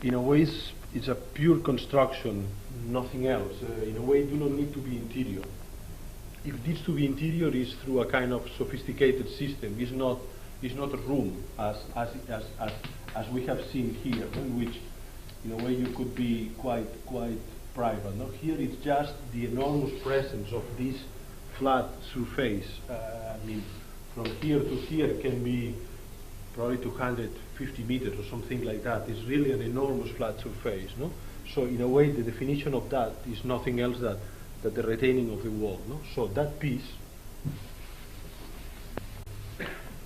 Speaker 5: in a way, is a pure construction, nothing else. In a way, do not need to be interior. If it needs to be interior, is through a kind of sophisticated system. It's not a room as we have seen here, in which, in a way, you could be quite private. No, here it's just the enormous presence of this flat surface. I mean, from here to here can be probably 250 meters or something like that. It's really an enormous flat surface, no? So in a way, the definition of that is nothing else than the retaining of the wall, no? So that piece,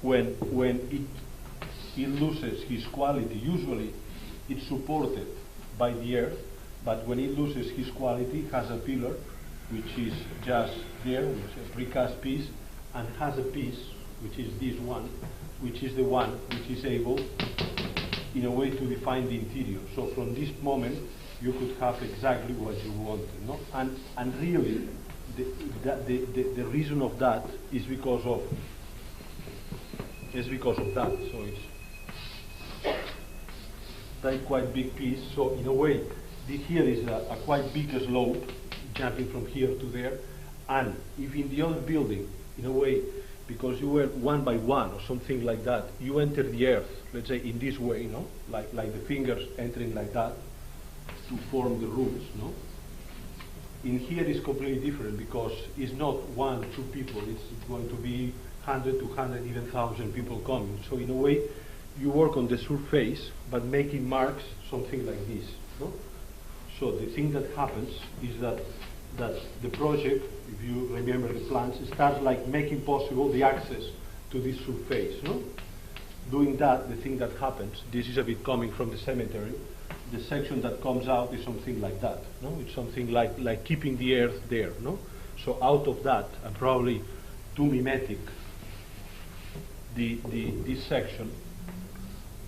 Speaker 5: when it loses its quality, usually it's supported by the earth, but when it loses its quality, it has a pillar which is just there, which is a precast piece, and has a piece, which is this one, which is the one which is able, in a way, to define the interior. So from this moment, you could have exactly what you wanted, no? And really, the reason of that is because of that. So it's a quite big piece. So in a way, here is a quite big slope, jumping from here to there. And if in the other building, in a way, because you were one by one or something like that, you enter the earth, let's say in this way, no? Like the fingers entering like that to form the roots, no? In here is completely different because it's not 1, 2 people, it's going to be 100, 200, even 1,000 people coming. So in a way, you work on the surface, but making marks, something like this, no? So the thing that happens is that the project, if you remember the plans, starts like making possible the access to this surface, no? Doing that, the thing that happens, this is a bit coming from the cemetery, the section that comes out is something like that, no? It's something like keeping the earth there, no? So out of that, and probably to mimetic this section,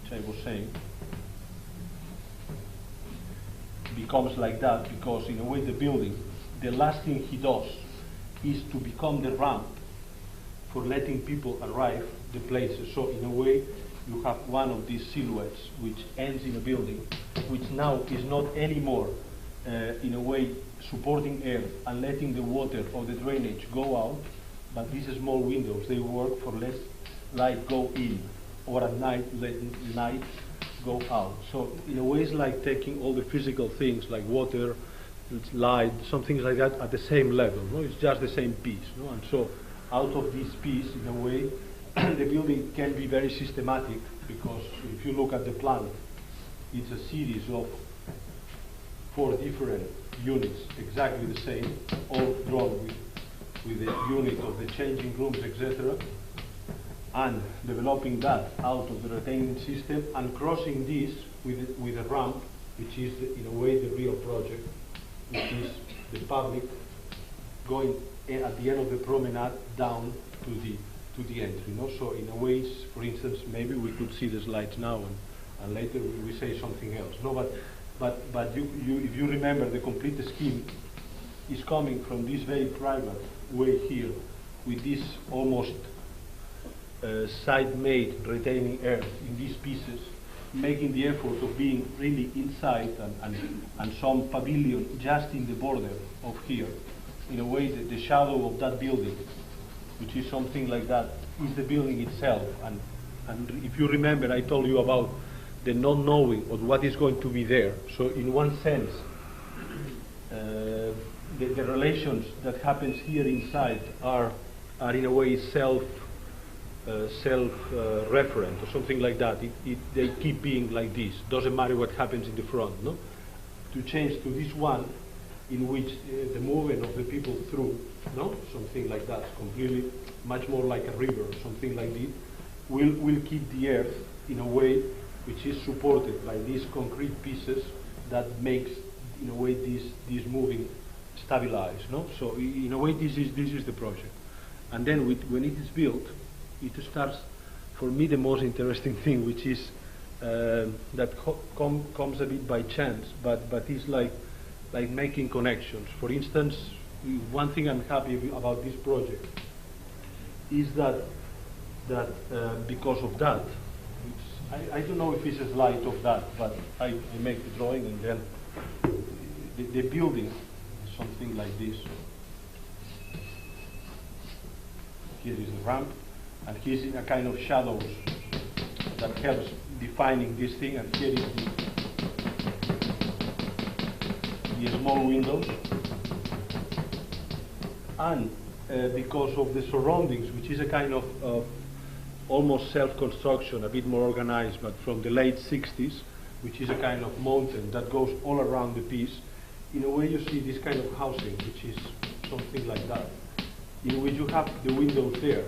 Speaker 5: which I was saying, becomes like that because in a way the building, the last thing he does is to become the ramp for letting people arrive the places. So in a way, you have one of these silhouettes which ends in a building, which now is not anymore in a way supporting air and letting the water or the drainage go out, but these small windows, they work for less light go in, or at night, let light go out. So in a way, it's like taking all the physical things like water, light, something like that at the same level. No? It's just the same piece. No? And so out of this piece, in a way, the building can be very systematic because if you look at the plan, it's a series of 4 different units, exactly the same, all drawn with the unit of the changing rooms, etc. And developing that out of the retaining system and crossing this with a ramp, which is, in a way, the real project, which is the public going at the end of the promenade down to the entry. No? So in a way, for instance, maybe we could see the slides now and later we say something else. No, but if you remember, the complete scheme is coming from this very private way here, with this almost side-made retaining earth in these pieces, making the effort of being really inside and some pavilion just in the border of here. In a way, the shadow of that building, which is something like that, is the building itself. And if you remember, I told you about the not knowing of what is going to be there. So in one sense, the relations that happens here inside are in a way self-referent or something like that. They keep being like this. Doesn't matter what happens in the front. No, to change to this one, in which the movement of the people through, no, something like that, completely much more like a river or something like this, will keep the earth in a way which is supported by these concrete pieces that makes, in a way, this moving stabilized. No, so in a way, this is the project, and then when it is built, it starts, for me, the most interesting thing, which is that comes a bit by chance, but is like making connections. For instance, one thing I'm happy about this project is that because of that, I don't know if it's a slide of that, but I make the drawing and then the building is something like this. Here is the ramp, and here's in a kind of shadows that helps defining this thing, and here is the small windows. And because of the surroundings, which is a kind of almost self-construction, a bit more organized, but from the late 60s, which is a kind of mountain that goes all around the piece. In a way, you see this kind of housing, which is something like that, in which you have the windows there,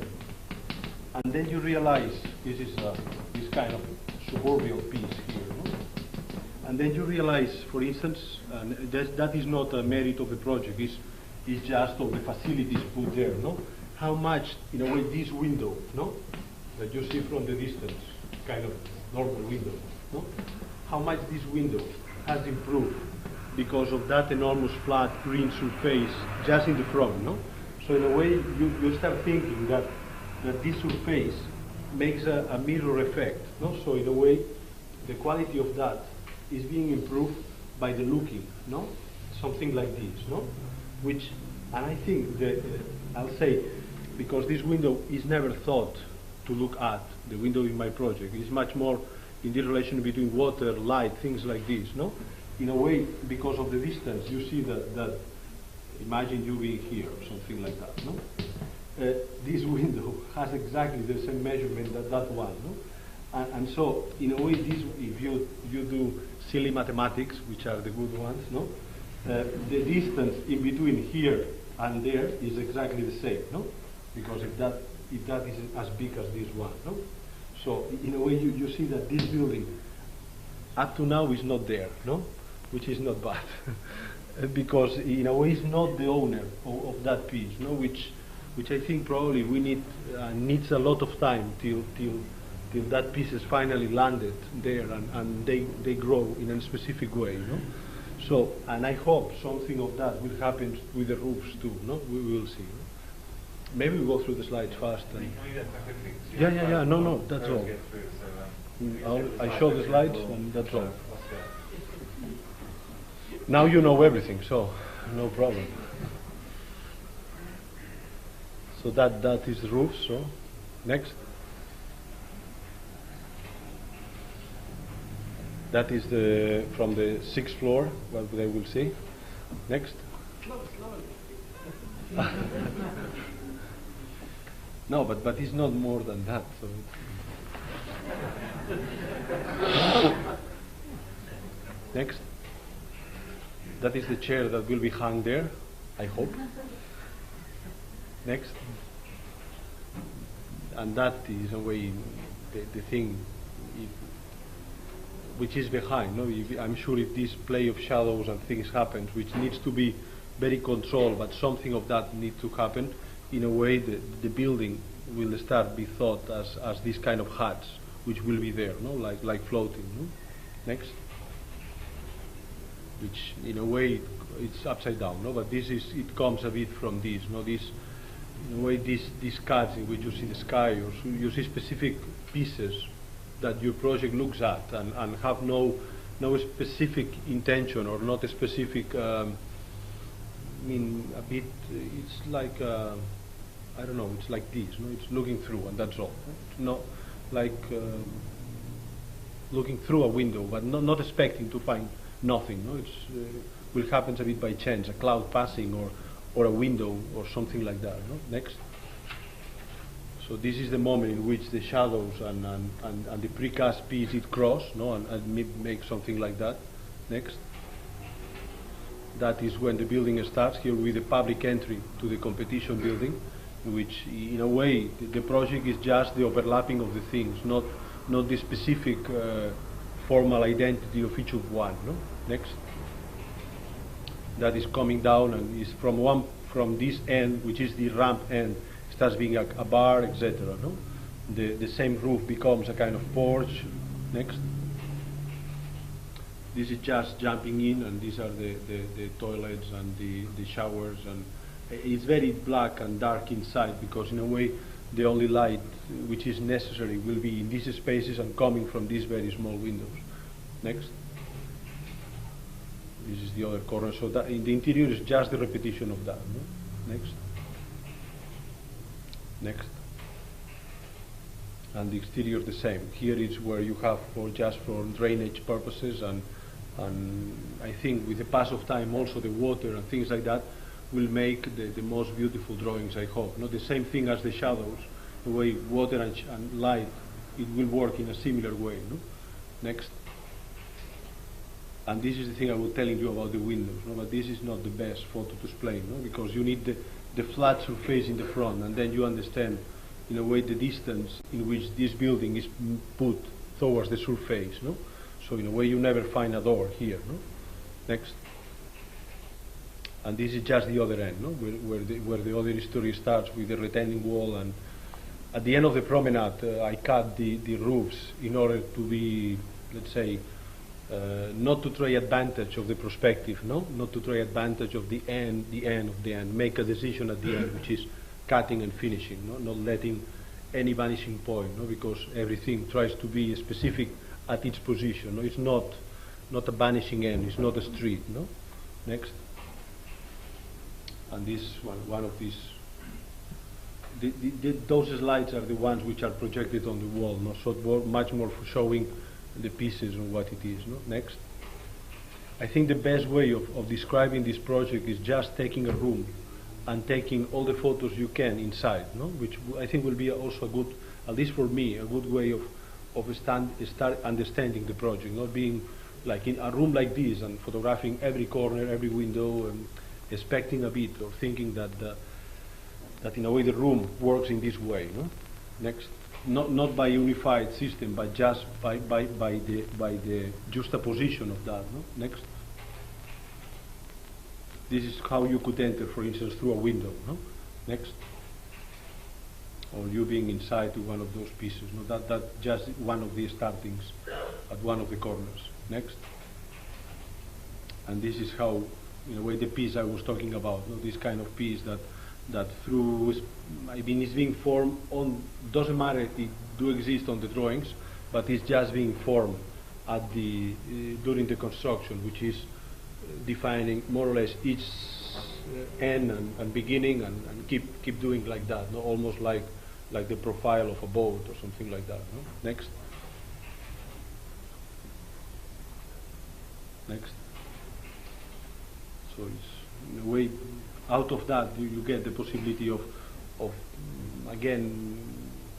Speaker 5: and then you realize this is this kind of suburban piece here, no? And then you realize, for instance, that is not a merit of the project, it's just of the facilities put there, no? How much, in a way, this window, no? That you see from the distance, kind of normal window, no? How much this window has improved because of that enormous flat green surface just in the front, no? So in a way, you start thinking that this surface makes a mirror effect, no? So in a way, the quality of that is being improved by the looking, no? Something like this, no? Which, and I think that, I'll say, because this window is never thought to look at, the window in my project, is much more in the relation between water, light, things like this, no? In a way, because of the distance, you see that imagine you being here, or something like that, no? This window has exactly the same measurement that that one, no? And so, in a way, this, if you do silly mathematics, which are the good ones, no? The distance in between here and there is exactly the same, no? Because if that is as big as this one, no? So, in a way, you see that this building, up to now, is not there, no? Which is not bad. Because, in a way, it's not the owner of that piece, no? Which I think probably we needs a lot of time till that piece is finally landed there and they grow in a specific way, no? So, and I hope something of that will happen with the roofs too, no? We will see. No? Maybe we go through the slides fast. Yeah, no, that's all. I show the slides and that's all. Now you know everything, so no problem. So that is the roof, so next. That is from the 6th floor, what they will see. Next. No, but it's not more than that. So. Next. That is the chair that will be hung there, I hope. Next. And that is a way the thing which is behind. No? I'm sure if this play of shadows and things happens, which needs to be very controlled, but something of that needs to happen, in a way the building will start be thought as this kind of huts, which will be there, no? like floating. No? Next. Which in a way it's upside down, no? But it comes a bit from this, no? This, in a way, these cuts in which you see the sky, or you see specific pieces that your project looks at and have no specific intention or not a specific. I mean, a bit. It's like I don't know. It's like this, no? It's looking through, and that's all. It's not like looking through a window, but not expecting to find nothing. No, it's will happen a bit by chance, a cloud passing or a window or something like that. No? Next. So this is the moment in which the shadows and the precast piece it cross, no, and make something like that. Next. That is when the building starts. Here with the public entry to the competition building, in which, in a way, the project is just the overlapping of the things, not the specific formal identity of each of one. No? Next. That is coming down and is from this end, which is the ramp end, starts being a bar, etc. No? The same roof becomes a kind of porch. Next. This is just jumping in, and these are the toilets and the showers, and it's very black and dark inside, because in a way the only light which is necessary will be in these spaces and coming from these very small windows. Next. This is the other corner, so that in the interior is just the repetition of that. No? Next. Next. And the exterior the same. Here is where you have just for drainage purposes, and I think with the pass of time also the water and things like that will make the most beautiful drawings, I hope. Not the same thing as the shadows, the way water and light, it will work in a similar way. No? Next. And this is the thing I was telling you about the windows, no? But this is not the best photo to explain, no? Because you need the flat surface in the front, and then you understand, in a way, the distance in which this building is put towards the surface. No? So in a way, you never find a door here. No? Next. And this is just the other end, no? where the other story starts with the retaining wall. And at the end of the promenade, I cut the roofs in order to be, let's say, not to try advantage of the perspective, no? Not to try advantage of the end of the end. Make a decision at the end, which is cutting and finishing, no? Not letting any vanishing point, no? Because everything tries to be specific at its position. No? It's not a vanishing end. It's not a street. No. Next. And this one of these. Those slides are the ones which are projected on the wall. No? So much more for showing the pieces and what it is. No? Next. I think the best way of describing this project is just taking a room and taking all the photos you can inside, no? Which I think will be also a good, at least for me, a good way of start understanding the project, not being like in a room like this and photographing every corner, every window, and expecting a bit or thinking that in a way the room works in this way. No? Next. Not by unified system, but just by the juxtaposition of that. No? Next. This is how you could enter, for instance, through a window. No? Next. Or you being inside to one of those pieces. No? That just one of the startings at one of the corners. Next. And this is how, in a way, the piece I was talking about. No? This kind of piece that through, I mean, it's being formed on, doesn't matter if it do exist on the drawings, but it's just being formed at the during the construction, which is defining more or less each end and beginning, and keep doing like that, no? Almost like the profile of a boat or something like that. No? Next. Next. So it's in a way, out of that you get the possibility of again,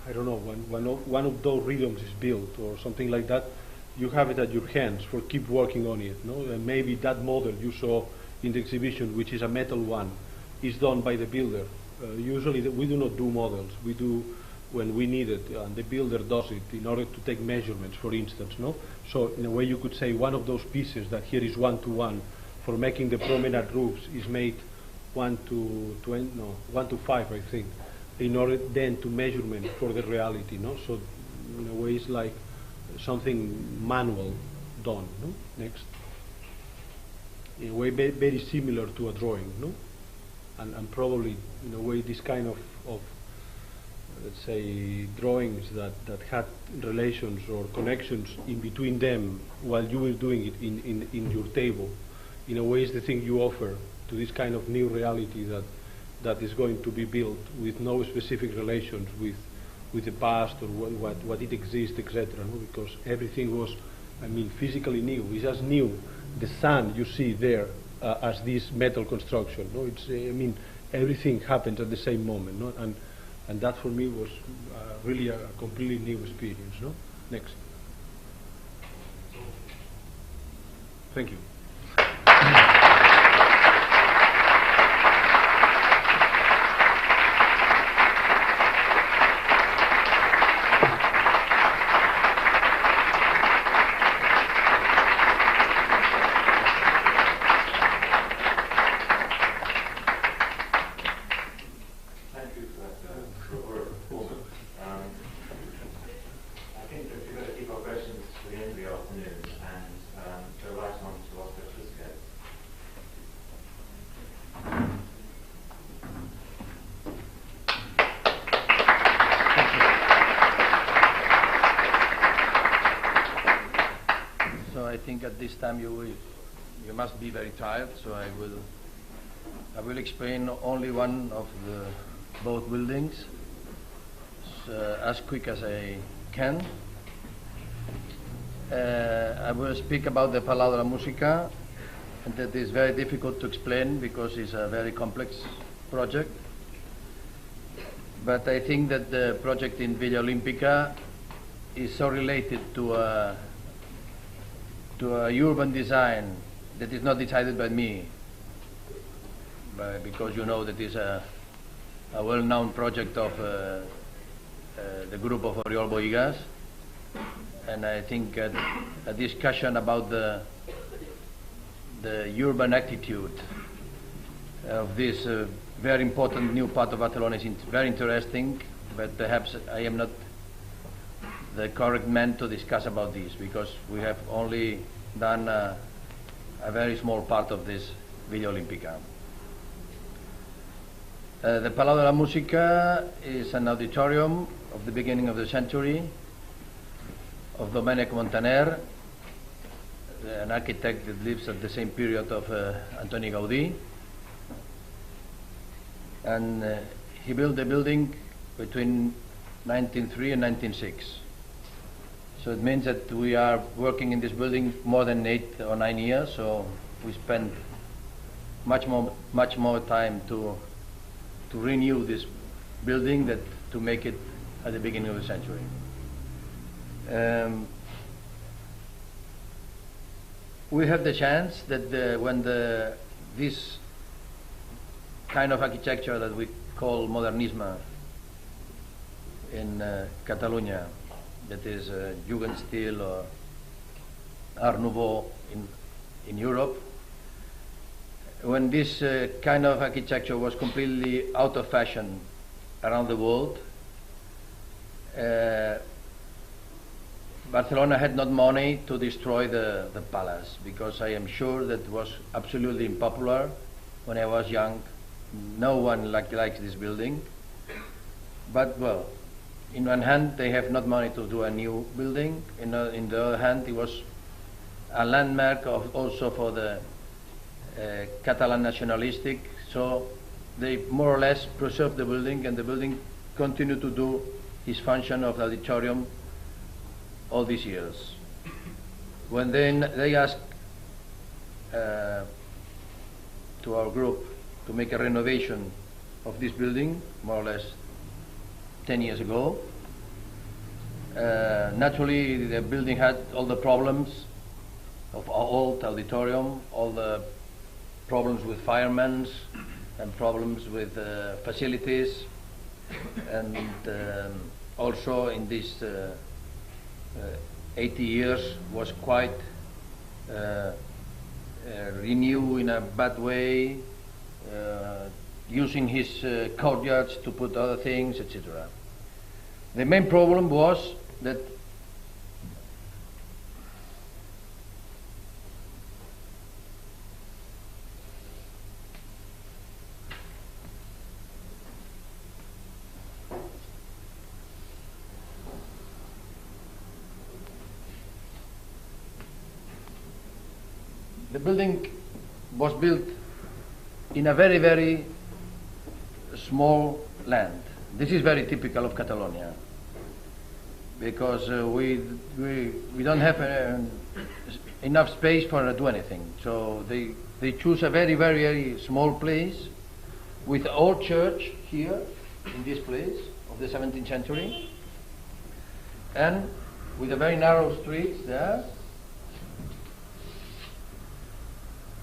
Speaker 5: I don't know, when one of those rhythms is built or something like that, you have it at your hands for keep working on it. No? And maybe that model you saw in the exhibition, which is a metal one, is done by the builder. Usually we do not do models. We do when we need it, and the builder does it in order to take measurements, for instance. No? So in a way you could say one of those pieces that here is 1:1 for making the promenade roofs is made 1:5, I think, in order then to measurement for the reality. No? So in a way it's like something manual done. No? Next. In a way very similar to a drawing. No? And probably in a way this kind of let's say drawings that had relations or connections in between them while you were doing it in your table, in a way is the thing you offer to this kind of new reality that is going to be built with no specific relations with the past or what it exists, etc. No? Because everything was, I mean, physically new. It's just new. The sun you see there as this metal construction. No, it's I mean, everything happens at the same moment. No? And that for me was really a completely new experience. No, next. Thank you.
Speaker 6: I think at this time you must be very tired, so I will explain only one of the both buildings as quick as I can. I will speak about the Palau de la Música, and that is very difficult to explain because it's a very complex project. But I think that the project in Villa Olímpica is so related to a urban design that is not decided by me, because you know that is a well-known project of the group of Oriol Bohigas, and I think a discussion about the urban attitude of this very important new part of Barcelona is very interesting, but perhaps I am not the correct man to discuss about this, because we have only done a very small part of this Villa Olímpica. The Palau de la Música is an auditorium of the beginning of the century of Domènec Montaner, an architect that lives at the same period of Antoni Gaudí. And he built the building between 1903 and 1906. So it means that we are working in this building more than 8 or 9 years, so we spent much more time to renew this building than to make it at the beginning of the century. We have the chance that when this kind of architecture that we call modernisme in Catalonia, that is Jugendstil or Art Nouveau in Europe, when this kind of architecture was completely out of fashion around the world, Barcelona had not money to destroy the palace, because I am sure that it was absolutely unpopular when I was young. No one likes this building. But, well, in one hand, they have not money to do a new building. In the other hand, it was a landmark also for the Catalan nationalistic. So they more or less preserved the building, and the building continued to do its function of the auditorium all these years. When then they asked to our group to make a renovation of this building, more or less 10 years ago, naturally the building had all the problems of our old auditorium, all the problems with firemen and problems with facilities, and also in this 80 years was quite renewed in a bad way, using his courtyards to put other things, etc. The main problem was that the building was built in a very, very small land. This is very typical of Catalonia, because we don't have enough space for do anything. So they choose a very, very, very small place with an old church here in this place of the 17th century, and with a very narrow streets there.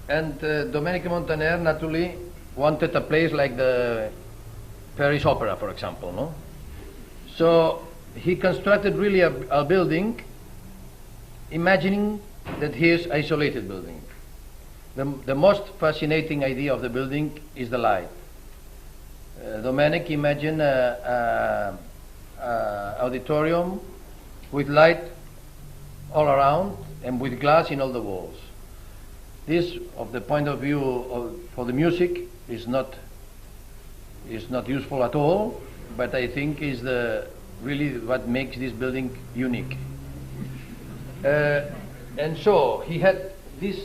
Speaker 6: And Domènec Montaner naturally wanted a place like the Paris Opera, for example, no? So he constructed really a building, imagining that he is isolated building. The most fascinating idea of the building is the light. Domènec imagined an auditorium with light all around and with glass in all the walls. This, of the point of view for the music, is not useful at all, but I think is really what makes this building unique. And so he had this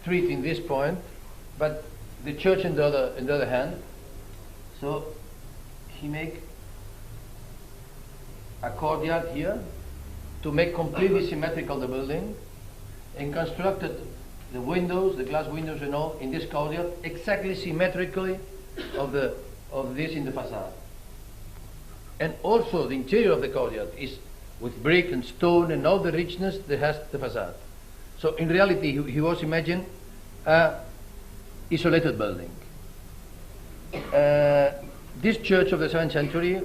Speaker 6: street in this point, but the church in the other hand. So he make a courtyard here to make completely symmetrical the building, and constructed the windows, the glass windows and all, in this courtyard, exactly symmetrically of this in the facade. And also the interior of the courtyard is with brick and stone and all the richness that has the facade. So in reality, he was imagining a isolated building. This church of the 7th century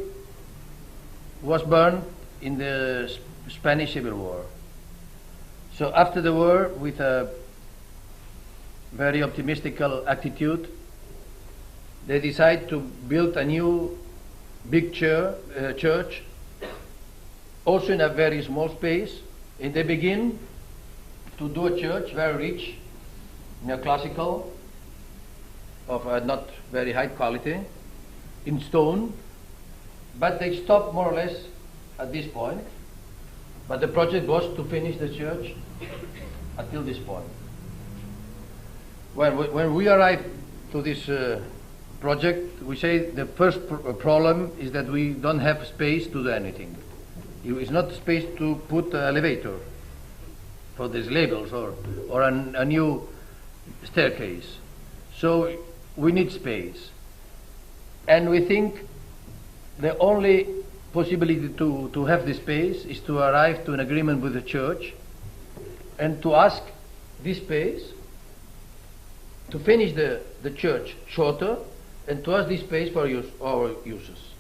Speaker 6: was burned in the Spanish Civil War. So after the war, with a very optimistic attitude, they decided to build a new big church, also in a very small space. And they begin to do a church very rich, neoclassical, of a not very high quality, in stone, but they stopped more or less at this point. But the project was to finish the church until this point. When we arrived to this project, we say the first problem is that we don't have space to do anything. It's not space to put an elevator for these labels or a new staircase. So we need space. And we think the only possibility to have this space is to arrive to an agreement with the church and to ask this space to finish the church shorter and to ask this space for our uses.